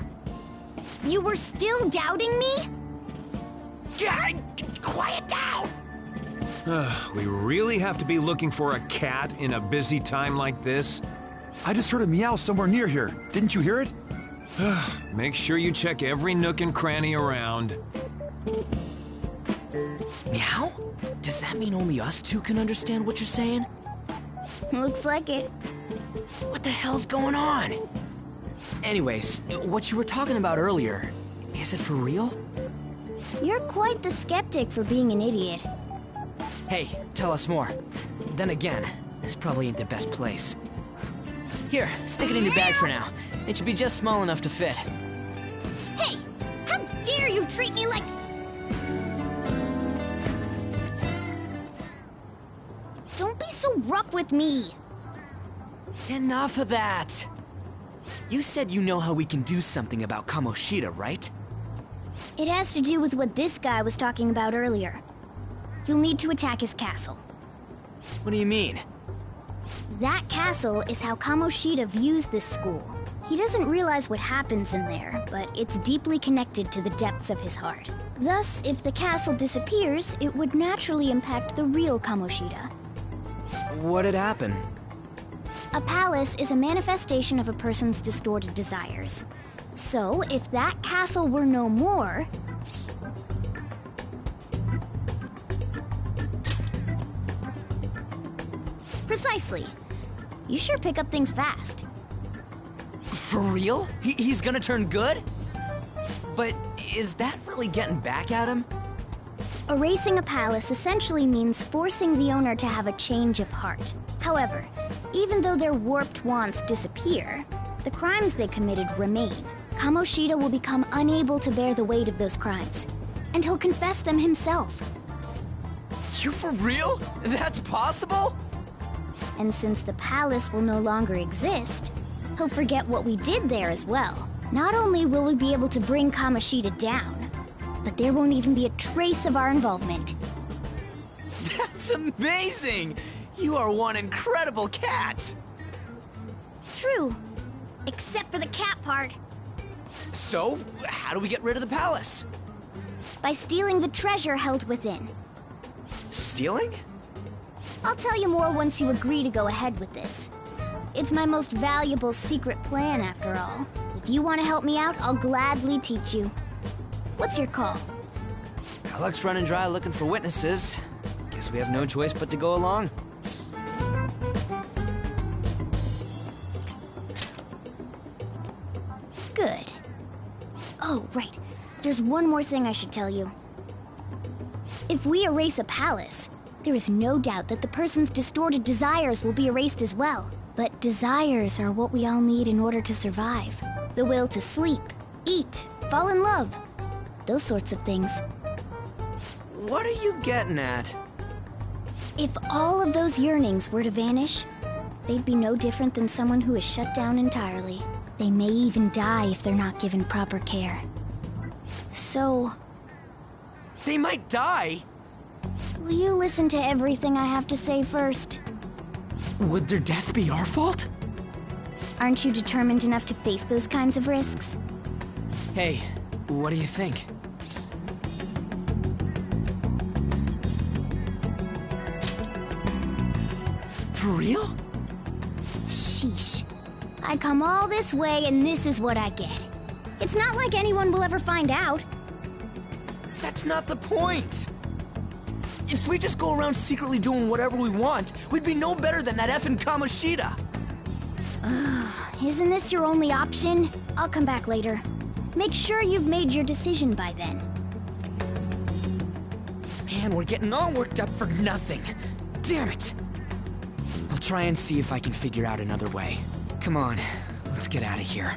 You were still doubting me? Quiet down! We really have to be looking for a cat in a busy time like this? I just heard a meow somewhere near here. Didn't you hear it? Make sure you check every nook and cranny around. Meow? Does that mean only us two can understand what you're saying? Looks like it. What the hell's going on? Anyways, what you were talking about earlier, is it for real? You're quite the skeptic for being an idiot. Hey, tell us more. Then again, this probably ain't the best place. Here, stick it in your bag for now. It should be just small enough to fit. Hey! How dare you treat me like... Don't be so rough with me! Enough of that! You said you know how we can do something about Kamoshida, right? It has to do with what this guy was talking about earlier. You'll need to attack his castle. What do you mean? That castle is how Kamoshida views this school. He doesn't realize what happens in there, but it's deeply connected to the depths of his heart. Thus, if the castle disappears, it would naturally impact the real Kamoshida. What'd happen? A palace is a manifestation of a person's distorted desires. So, if that castle were no more... Precisely. You sure pick up things fast. For real? He's gonna turn good? But is that really getting back at him? Erasing a palace essentially means forcing the owner to have a change of heart. However, even though their warped wants disappear, the crimes they committed remain. Kamoshida will become unable to bear the weight of those crimes, and he'll confess them himself. You for real? That's possible? And since the palace will no longer exist, he'll forget what we did there as well. Not only will we be able to bring Kamoshida down, but there won't even be a trace of our involvement. That's amazing! You are one incredible cat! True. Except for the cat part. So, how do we get rid of the palace? By stealing the treasure held within. Stealing? I'll tell you more once you agree to go ahead with this. It's my most valuable secret plan, after all. If you want to help me out, I'll gladly teach you. What's your call? Our luck's running dry looking for witnesses. Guess we have no choice but to go along. Good. Oh, right. There's one more thing I should tell you. If we erase a palace, there is no doubt that the person's distorted desires will be erased as well. But desires are what we all need in order to survive. The will to sleep, eat, fall in love. Those sorts of things. What are you getting at? If all of those yearnings were to vanish, they'd be no different than someone who is shut down entirely. They may even die if they're not given proper care. So... They might die? Will you listen to everything I have to say first? Would their death be our fault? Aren't you determined enough to face those kinds of risks? Hey, what do you think? For real? Sheesh. I come all this way and this is what I get. It's not like anyone will ever find out. That's not the point! If we just go around secretly doing whatever we want, we'd be no better than that effing Kamoshida! Isn't this your only option? I'll come back later. Make sure you've made your decision by then. Man, we're getting all worked up for nothing. Damn it! I'll try and see if I can figure out another way. Come on, let's get out of here.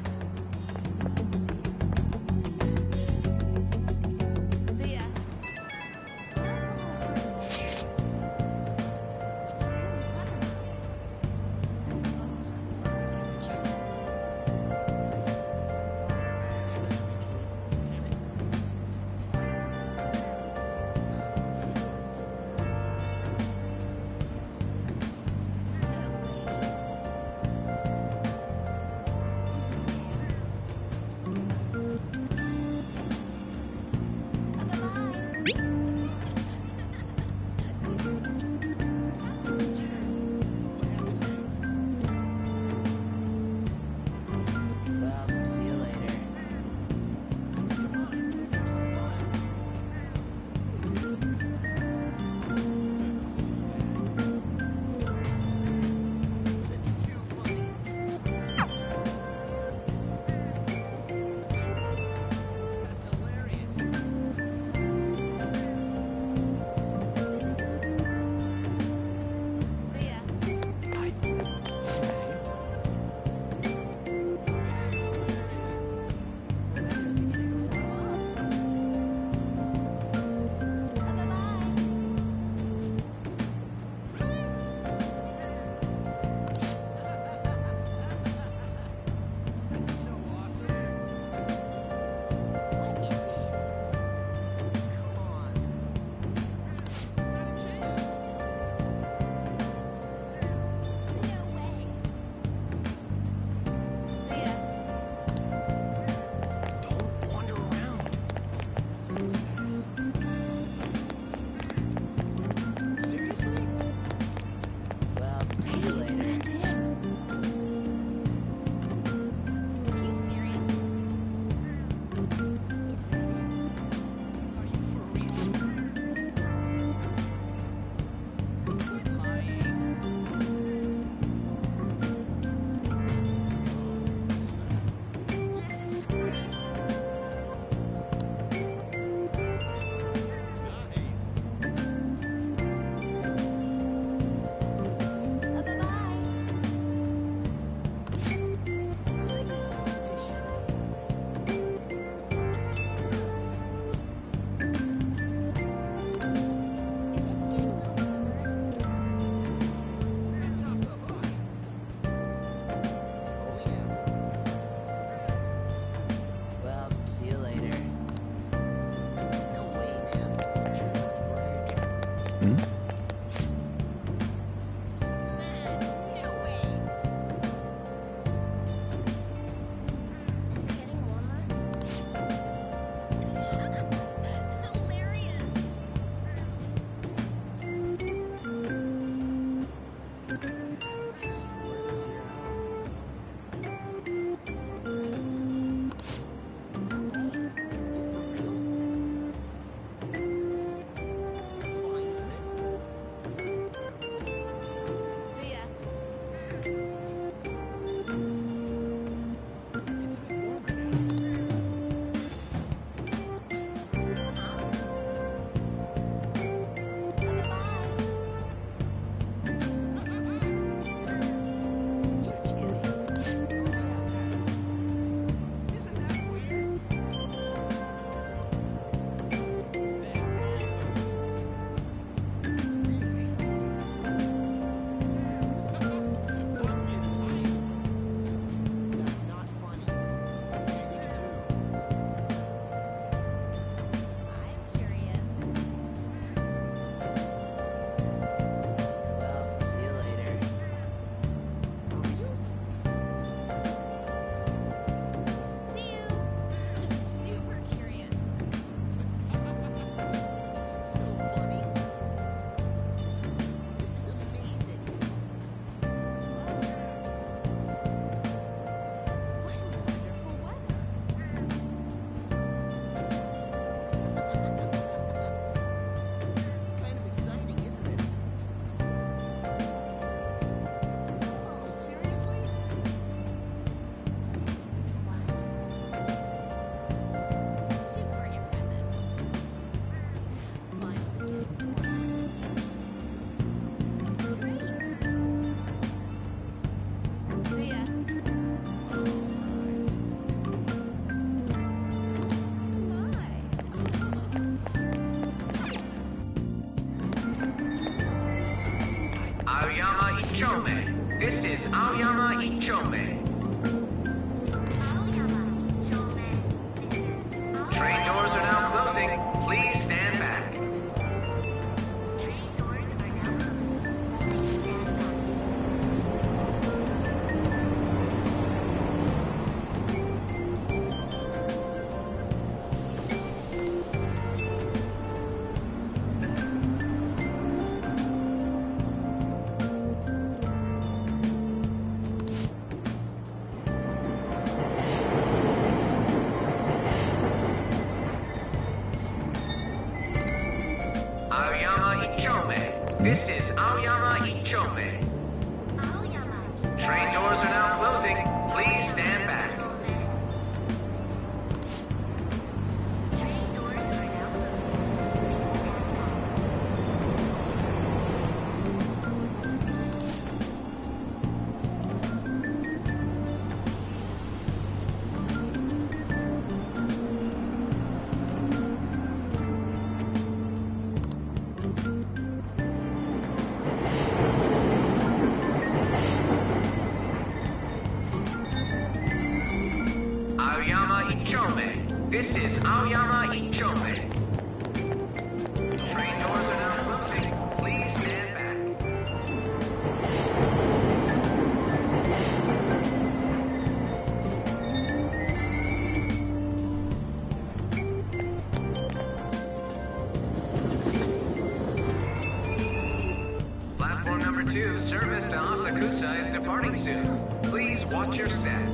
This is Aoyama Ichome. Train doors are now closing. Please stand back. This is Aoyama Ichome. Train doors are now closing. Please stand back. This is Aoyama Ichome. Train doors are now closing. Please stand back. Platform number 2, service to Asakusa is departing soon. Please watch your step.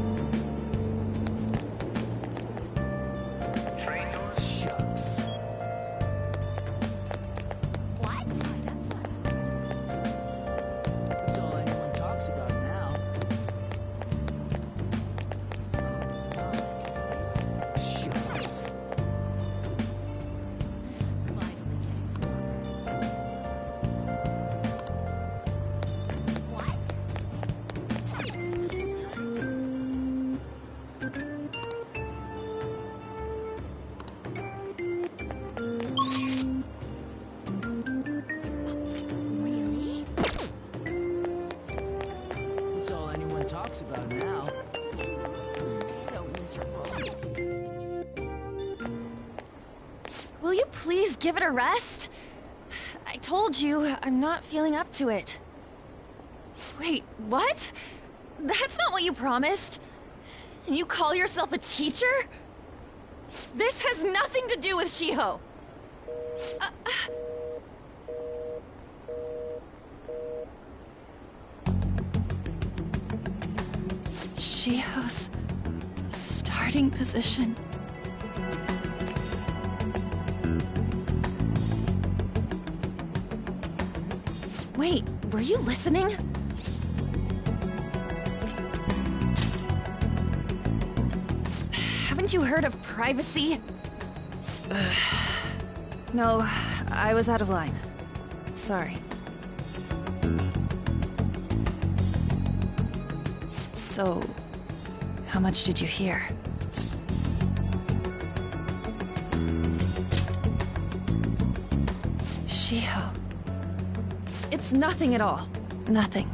About now. I'm so miserable. Will you please give it a rest? I told you, I'm not feeling up to it. Wait, what? That's not what you promised. And you call yourself a teacher? This has nothing to do with Shiho. Shiho's starting position. Wait, were you listening? Haven't you heard of privacy? No, I was out of line. Sorry. So, how much did you hear? Shiho. It's nothing at all. Nothing.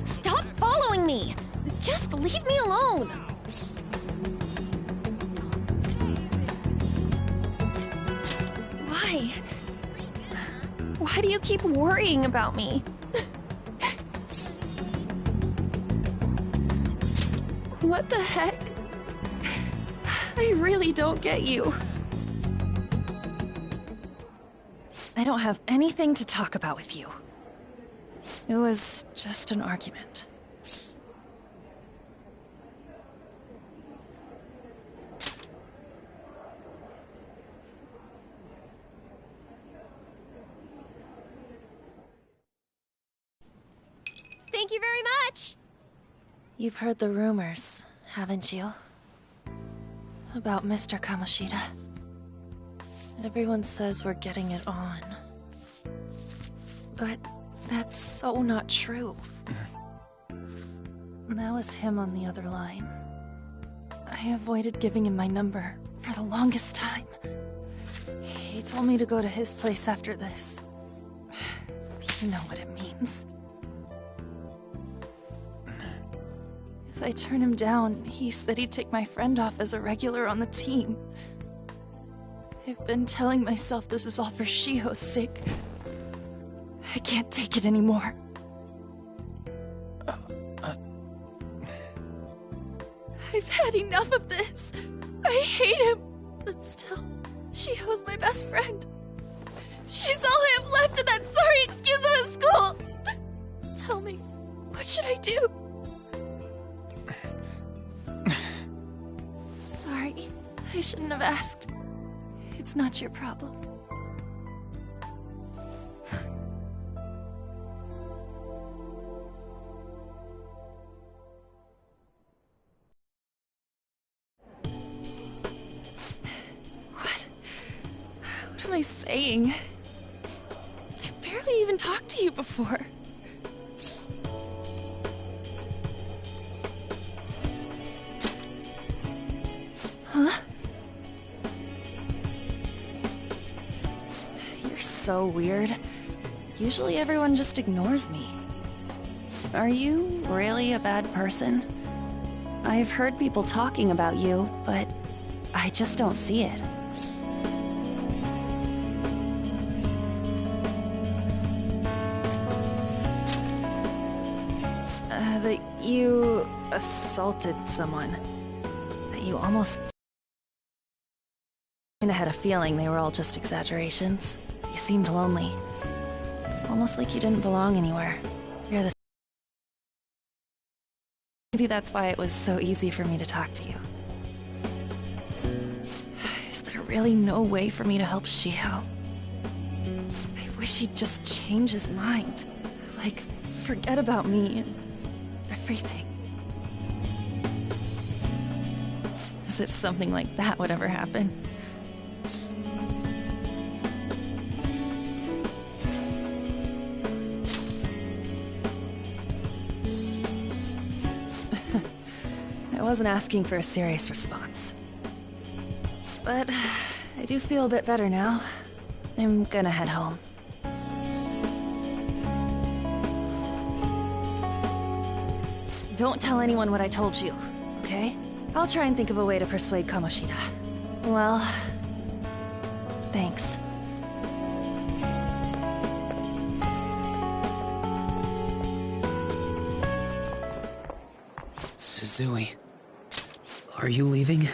Stop following me! Just leave me alone! Why? Why do you keep worrying about me? What the heck? I really don't get you. I don't have anything to talk about with you. It was just an argument. Thank you very much! You've heard the rumors, haven't you? About Mr. Kamoshida. Everyone says we're getting it on. But that's so not true. That was him on the other line. I avoided giving him my number for the longest time. He told me to go to his place after this. You know what it means. If I turn him down, he said he'd take my friend off as a regular on the team. I've been telling myself this is all for Shiho's sake. I can't take it anymore. I've had enough of this. I hate him. But still, Shiho's my best friend. She's all I have left in that sorry excuse of a school. Tell me, what should I do? Sorry, I shouldn't have asked. It's not your problem. What am I saying? I've barely even talked to you before. Huh? You're so weird. Usually everyone just ignores me. Are you really a bad person? I've heard people talking about you, but I just don't see it. That you assaulted someone. That you almost... I had a feeling they were all just exaggerations. You seemed lonely. Almost like you didn't belong anywhere. You're the... Maybe that's why it was so easy for me to talk to you. Is there really no way for me to help Shiho? I wish he'd just change his mind. Like, forget about me and everything. As if something like that would ever happen. I wasn't asking for a serious response. But I do feel a bit better now. I'm gonna head home. don't tell anyone what I told you, okay? I'll try and think of a way to persuade Kamoshida. Well, thanks. Suzui, are you leaving?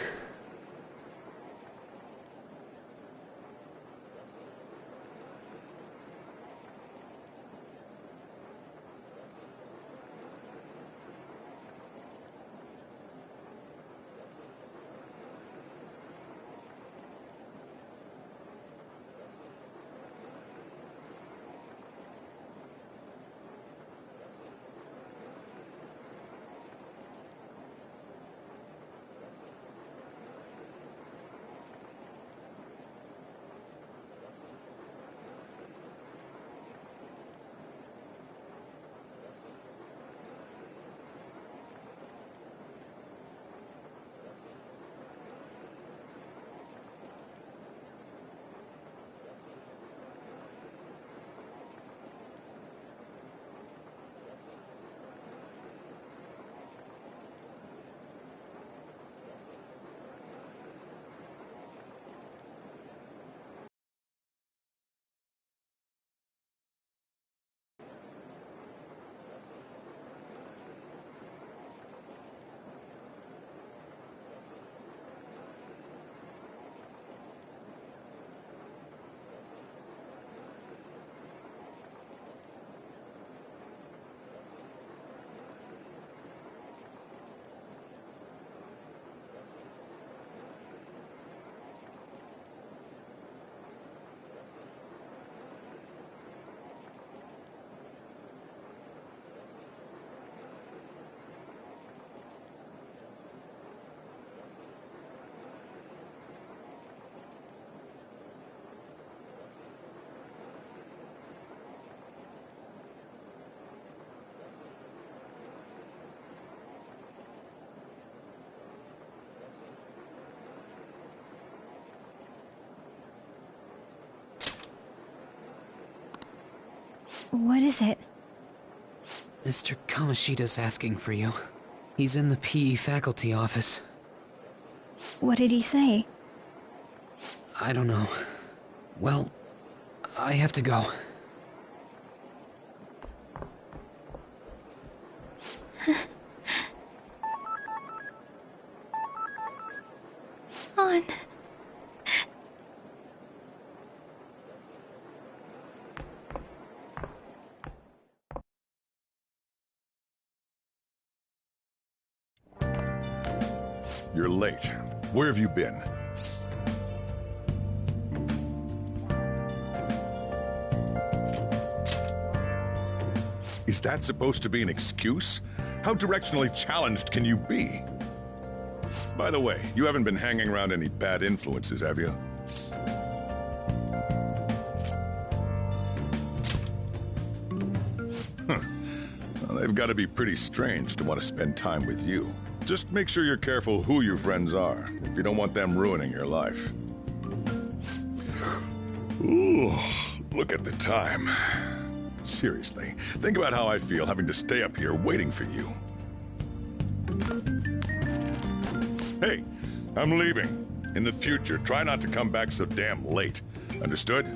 What is it? Mr. Kamoshida's asking for you. He's in the PE faculty office. What did he say? I don't know. Well, I have to go. On. You're late. Where have you been? Is that supposed to be an excuse? How directionally challenged can you be? By the way, you haven't been hanging around any bad influences, have you? Well, they've got to be pretty strange to want to spend time with you. Just make sure you're careful who your friends are, if you don't want them ruining your life. Ooh, look at the time. Seriously, think about how I feel having to stay up here waiting for you. Hey, I'm leaving. In the future, try not to come back so damn late. Understood?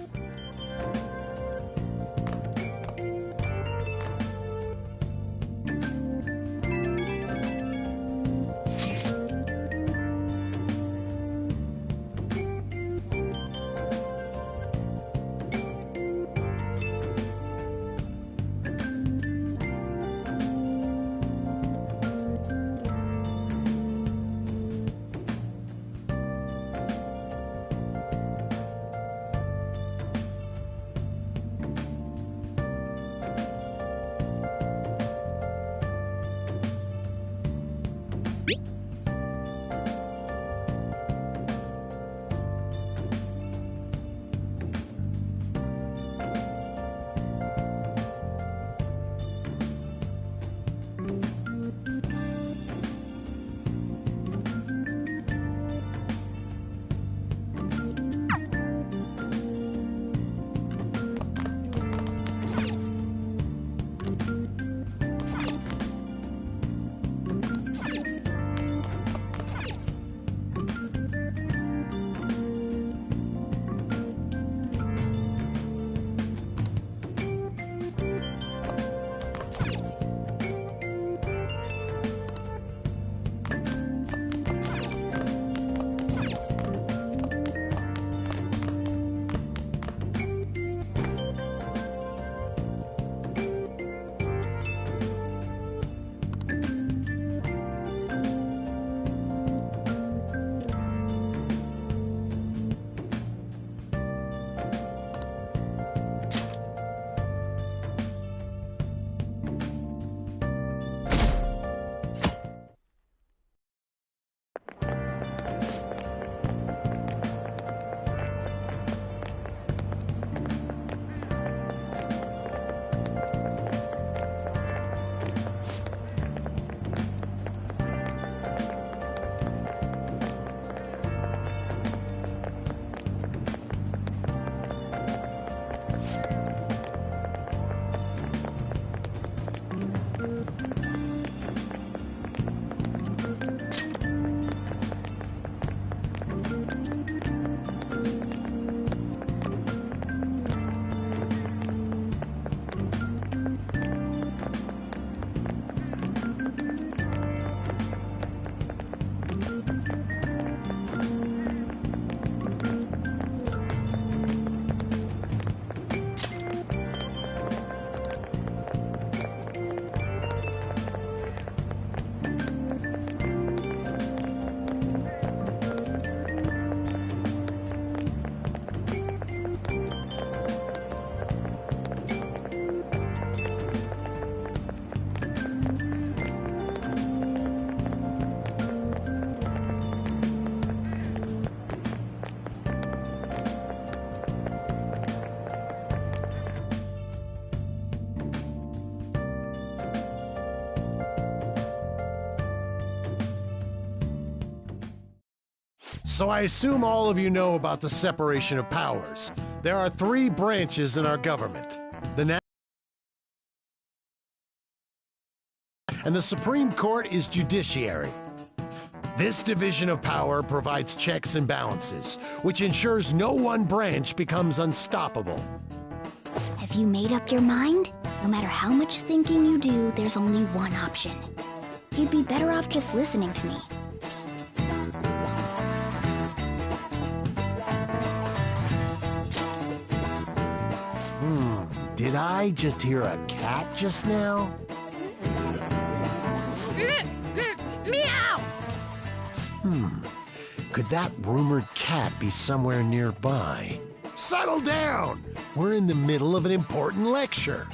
So I assume all of you know about the separation of powers. There are 3 branches in our government. And the Supreme Court is judiciary. This division of power provides checks and balances, which ensures no one branch becomes unstoppable. Have you made up your mind? No matter how much thinking you do, there's only one option. You'd be better off just listening to me. Did I just hear a cat just now? Meow! Could that rumored cat be somewhere nearby? Settle down! We're in the middle of an important lecture.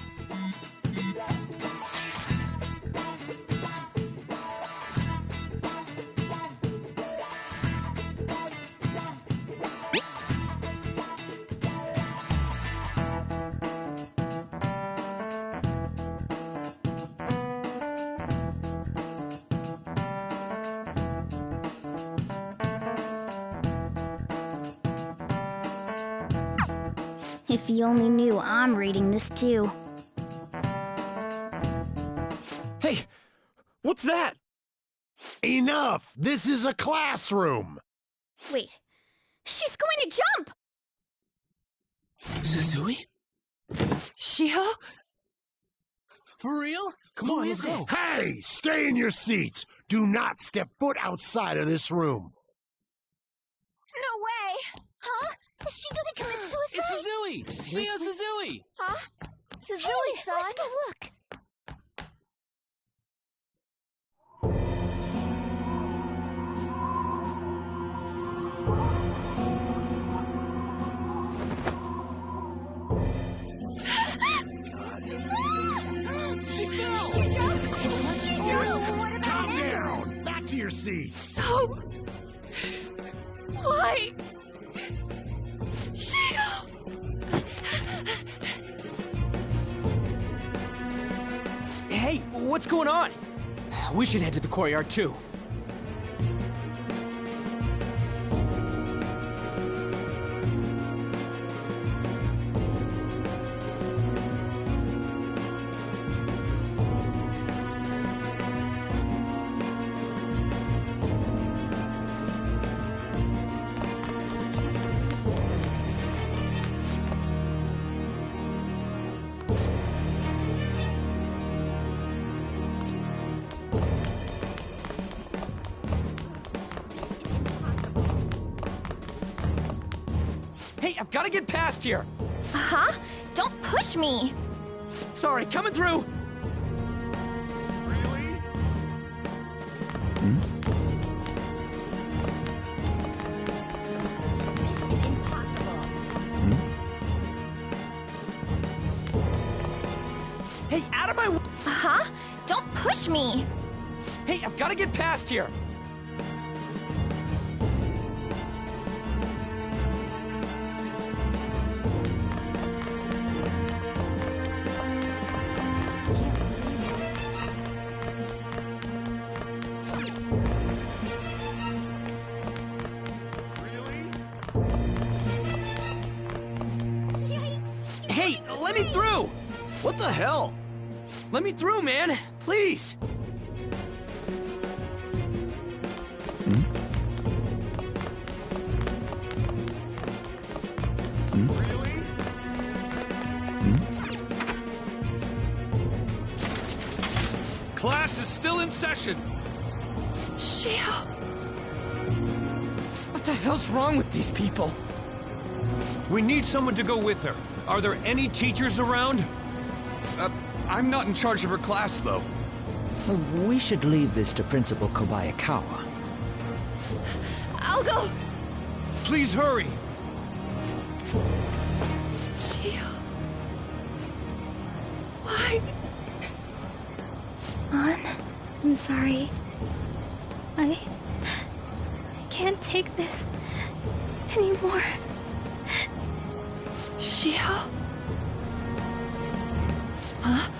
If you only knew I'm reading this too. Hey, what's that? Enough! This is a classroom! Wait, she's going to jump! Suzui? Shio? For real? Come on, let's go. Hey, stay in your seats! Do not step foot outside of this room. No way! Huh? Is she gonna commit suicide? It's Suzui! Shio Suzui! Huh? Suzui-san? Let's go look. She fell! She dropped! She dropped! What about Calm down! Back to your seats! No! Why? Shio! Hey, what's going on? We should head to the courtyard too. Hey, I've got to get past here. Huh? Don't push me. Sorry, coming through. Hey, out of my way! Huh? Don't push me. Hey, I've got to get past here. Hey, let me through! What the hell? Let me through, man! Please! Class is still in session. Shio. What the hell's wrong with these people? We need someone to go with her. Are there any teachers around? I'm not in charge of her class, though. We should leave this to Principal Kobayakawa. I'll go. Please hurry. Shio. Why? I'm sorry. I can't take this anymore. Shio? Huh?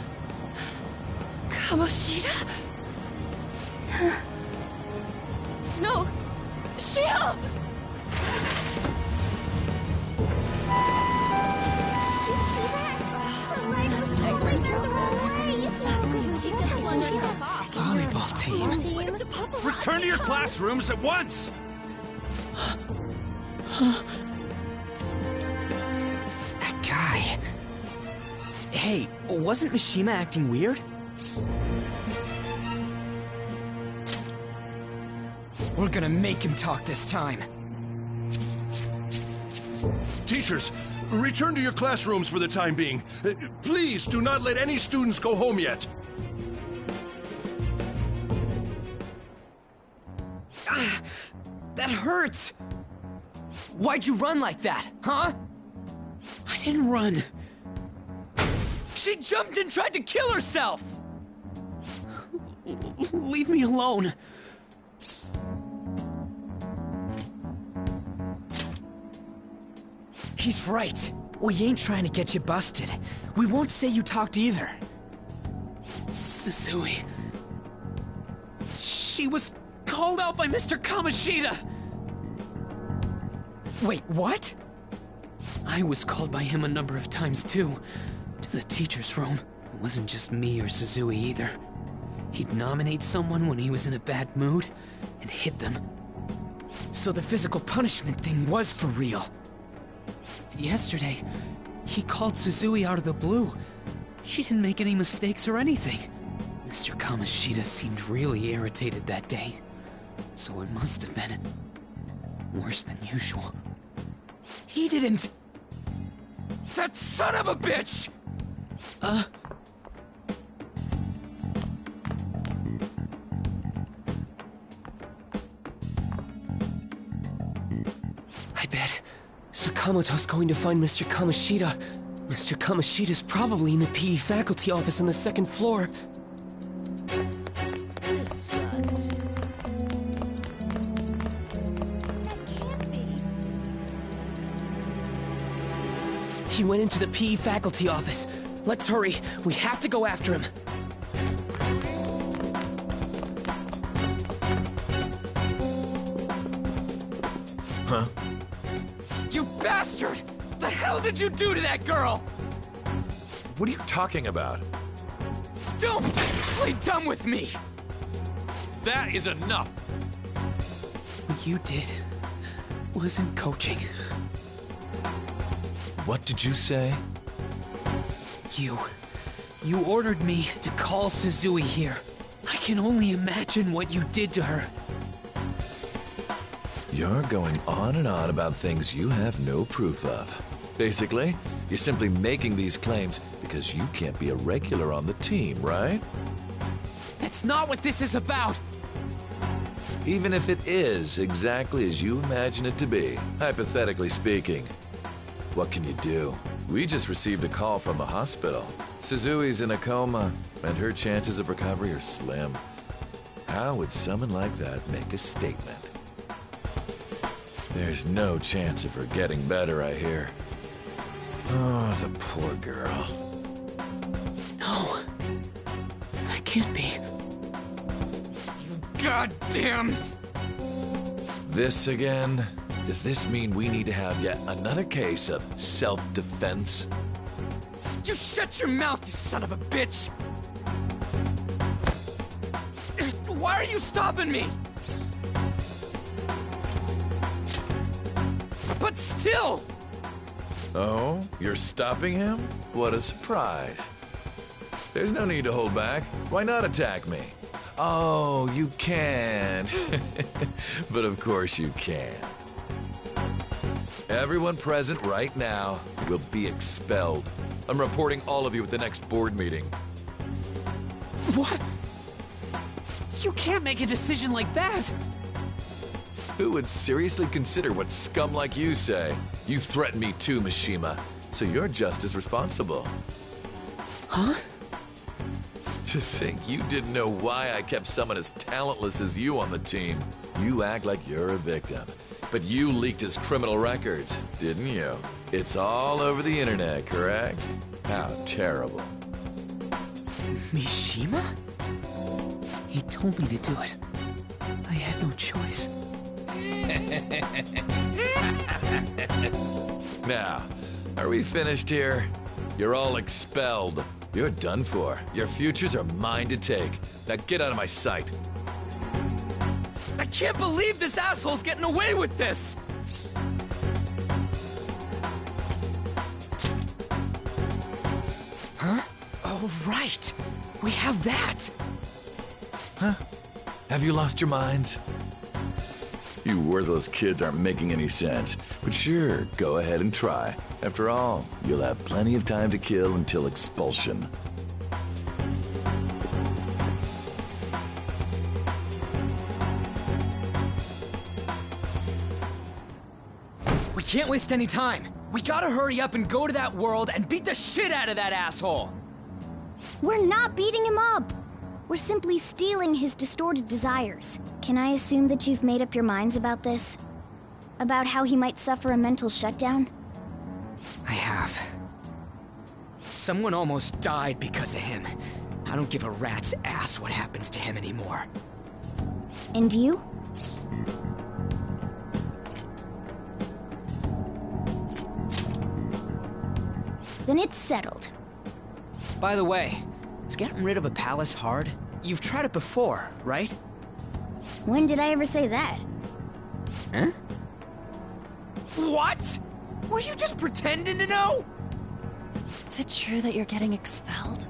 Kamoshida? No! Shio! team. Return to your classrooms at once! That guy. Hey, wasn't Mishima acting weird? We're gonna make him talk this time. Teachers, return to your classrooms for the time being. Please do not let any students go home yet. That hurts! Why'd you run like that, huh? I didn't run. She jumped and tried to kill herself! Leave me alone. He's right. We ain't trying to get you busted. We won't say you talked either. Susui. She was called out by Mr. Kamoshida! Wait, what? I was called by him a number of times too. To the teacher's room. It wasn't just me or Susui either. He'd nominate someone when he was in a bad mood, and hit them. So the physical punishment thing was for real. Yesterday, he called Susui out of the blue. She didn't make any mistakes or anything. Mr. Kamoshida seemed really irritated that day. So it must have been worse than usual. He didn't... That son of a bitch! I bet Sakamoto's going to find Mr. Kamoshida. Mr. Kamoshida's probably in the PE faculty office on the second floor. This sucks. He went into the PE faculty office. Let's hurry. We have to go after him. Huh? You bastard! The hell did you do to that girl? What are you talking about? Don't play dumb with me! That is enough! What you did wasn't coaching. What did you say? You ordered me to call Susui here. I can only imagine what you did to her. You're going on and on about things you have no proof of. Basically, you're simply making these claims because you can't be a regular on the team, right? That's not what this is about! Even if it is exactly as you imagine it to be, hypothetically speaking, what can you do? We just received a call from the hospital. Suzui's in a coma, and her chances of recovery are slim. How would someone like that make a statement? There's no chance of her getting better, I hear. Oh, the poor girl. No. That can't be. You goddamn... This again? Does this mean we need to have yet another case of self-defense? You shut your mouth, you son of a bitch! Why are you stopping me? But still! Oh, you're stopping him? What a surprise. There's no need to hold back. Why not attack me? Oh, you can. But of course you can. Everyone present right now will be expelled. I'm reporting all of you at the next board meeting. What? You can't make a decision like that! Who would seriously consider what scum like you say? You threatened me too, Mishima, so you're just as responsible. Huh? To think you didn't know why I kept someone as talentless as you on the team. You act like you're a victim. But you leaked his criminal records, didn't you? It's all over the internet, correct? How terrible. Mishima? He told me to do it. I had no choice. Now, are we finished here? You're all expelled. You're done for. Your futures are mine to take. Now get out of my sight. I can't believe this asshole's getting away with this! Huh? Oh, right. We have that. Huh? Have you lost your minds? You worthless kids aren't making any sense. But sure, go ahead and try. After all, you'll have plenty of time to kill until expulsion. We can't waste any time. We gotta hurry up and go to that world and beat the shit out of that asshole! We're not beating him up! We're simply stealing his distorted desires. Can I assume that you've made up your minds about this? About how he might suffer a mental shutdown? I have. Someone almost died because of him. I don't give a rat's ass what happens to him anymore. And you? Then it's settled. By the way, is getting rid of a palace hard? You've tried it before, right? When did I ever say that? Huh? What? Were you just pretending to know? Is it true that you're getting expelled?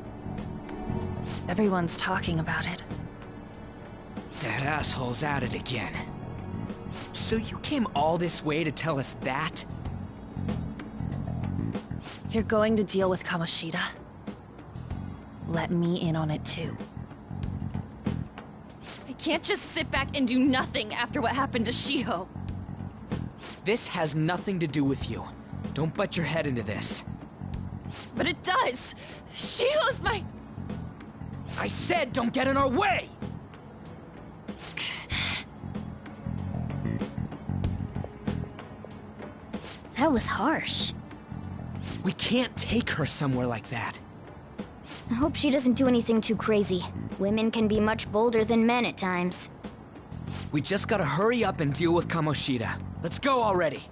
Everyone's talking about it. That asshole's at it again. So you came all this way to tell us that? If you're going to deal with Kamoshida, let me in on it too. I can't just sit back and do nothing after what happened to Shiho. This has nothing to do with you. Don't butt your head into this. But it does! Shiho's my... I said don't get in our way! That was harsh. We can't take her somewhere like that. I hope she doesn't do anything too crazy. Women can be much bolder than men at times. We just gotta hurry up and deal with Kamoshida. Let's go already.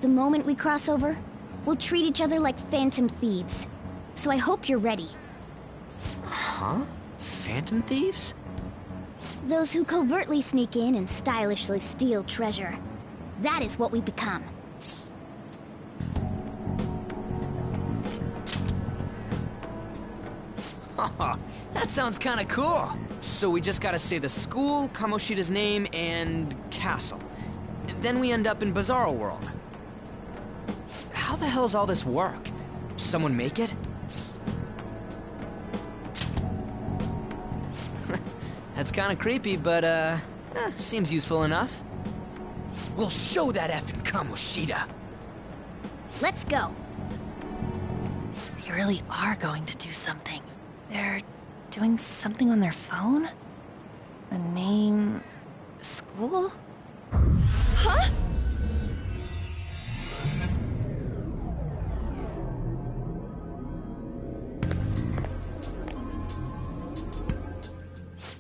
The moment we cross over, we'll treat each other like phantom thieves. So I hope you're ready. Huh? Phantom thieves? Those who covertly sneak in and stylishly steal treasure. That is what we become. That sounds kinda cool. So we just gotta say the school, Kamoshida's name, and castle. And then we end up in Bizarro World. How the hell's all this work? Someone make it? That's kinda creepy, but seems useful enough. We'll show that effing Kamoshida. Let's go. They really are going to do something. They're doing something on their phone? A name... school? Huh?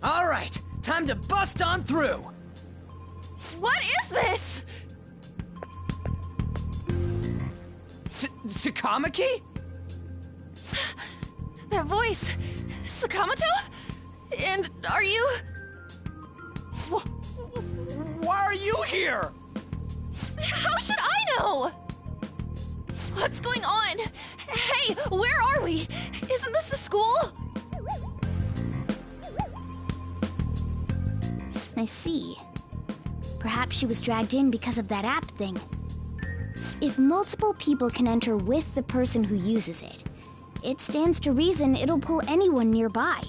All right, time to bust on through. What is this? Takamaki? That voice... Sakamoto? And are you... Why are you here? How should I know? What's going on? Hey, where are we? Isn't this the school? I see. Perhaps she was dragged in because of that app thing. If multiple people can enter with the person who uses it, it stands to reason it'll pull anyone nearby.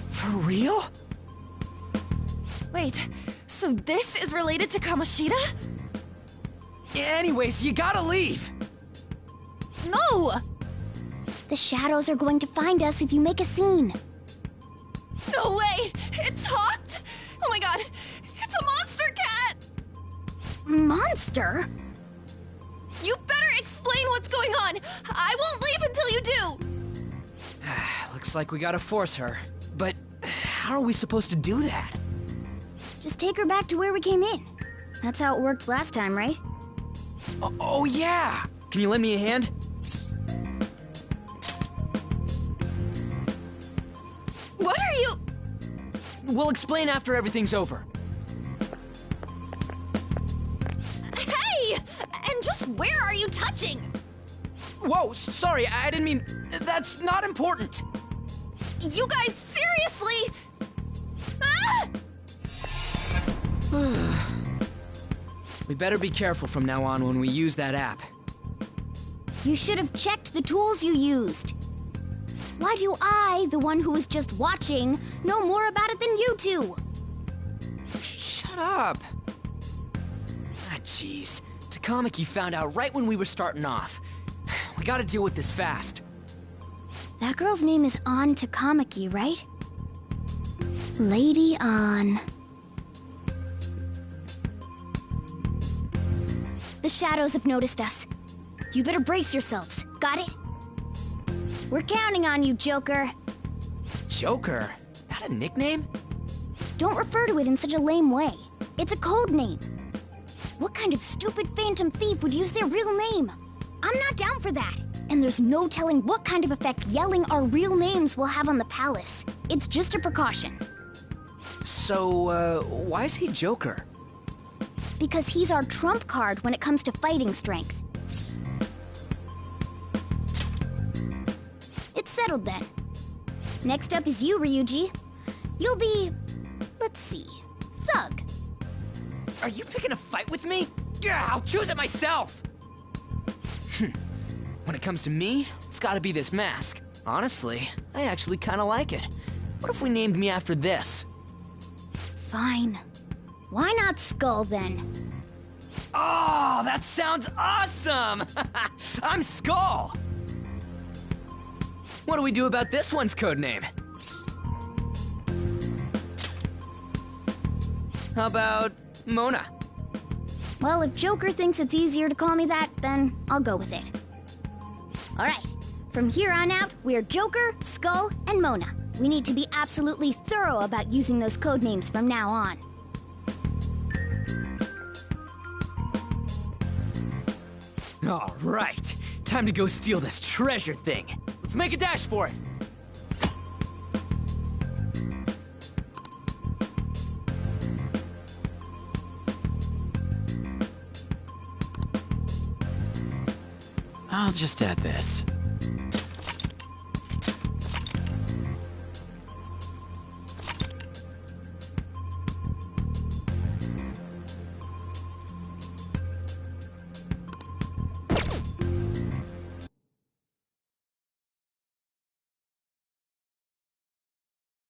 For real? Wait, so this is related to Kamoshida? Anyways, you gotta leave. No! The shadows are going to find us if you make a scene. No way! It talked? Oh my god! It's a monster cat! Monster? You better explain what's going on! I won't leave until you do! Looks like we gotta force her. But how are we supposed to do that? Just take her back to where we came in. That's how it worked last time, right? Oh, yeah! Can you lend me a hand? What are you... We'll explain after everything's over. Hey! And just where are you touching? Whoa, sorry, I didn't mean... That's not important! You guys, seriously? Ah! We better be careful from now on when we use that app. You should have checked the tools you used. Why do I, the one who was just watching, know more about it than you two? Shut up. Ah, jeez. Takamaki found out right when we were starting off. We gotta deal with this fast. That girl's name is An Takamaki, right? Lady An. The shadows have noticed us. You better brace yourselves. Got it? We're counting on you, Joker. Joker? That a nickname? Don't refer to it in such a lame way. It's a code name. What kind of stupid phantom thief would use their real name? I'm not down for that. And there's no telling what kind of effect yelling our real names will have on the palace. It's just a precaution. So, why is he Joker? Because he's our trump card when it comes to fighting strength. It's settled then. Next up is you, Ryuji. You'll be... let's see... Thug. Are you picking a fight with me? Yeah, I'll choose it myself! When it comes to me, it's gotta be this mask. Honestly, I actually kinda like it. What if we named me after this? Fine. Why not Skull, then? Oh, that sounds awesome! I'm Skull! What do we do about this one's codename? How about Mona? Well, if Joker thinks it's easier to call me that, then I'll go with it. Alright, from here on out, we're Joker, Skull, and Mona. We need to be absolutely thorough about using those codenames from now on. Alright, time to go steal this treasure thing. Let's make a dash for it. I'll just add this.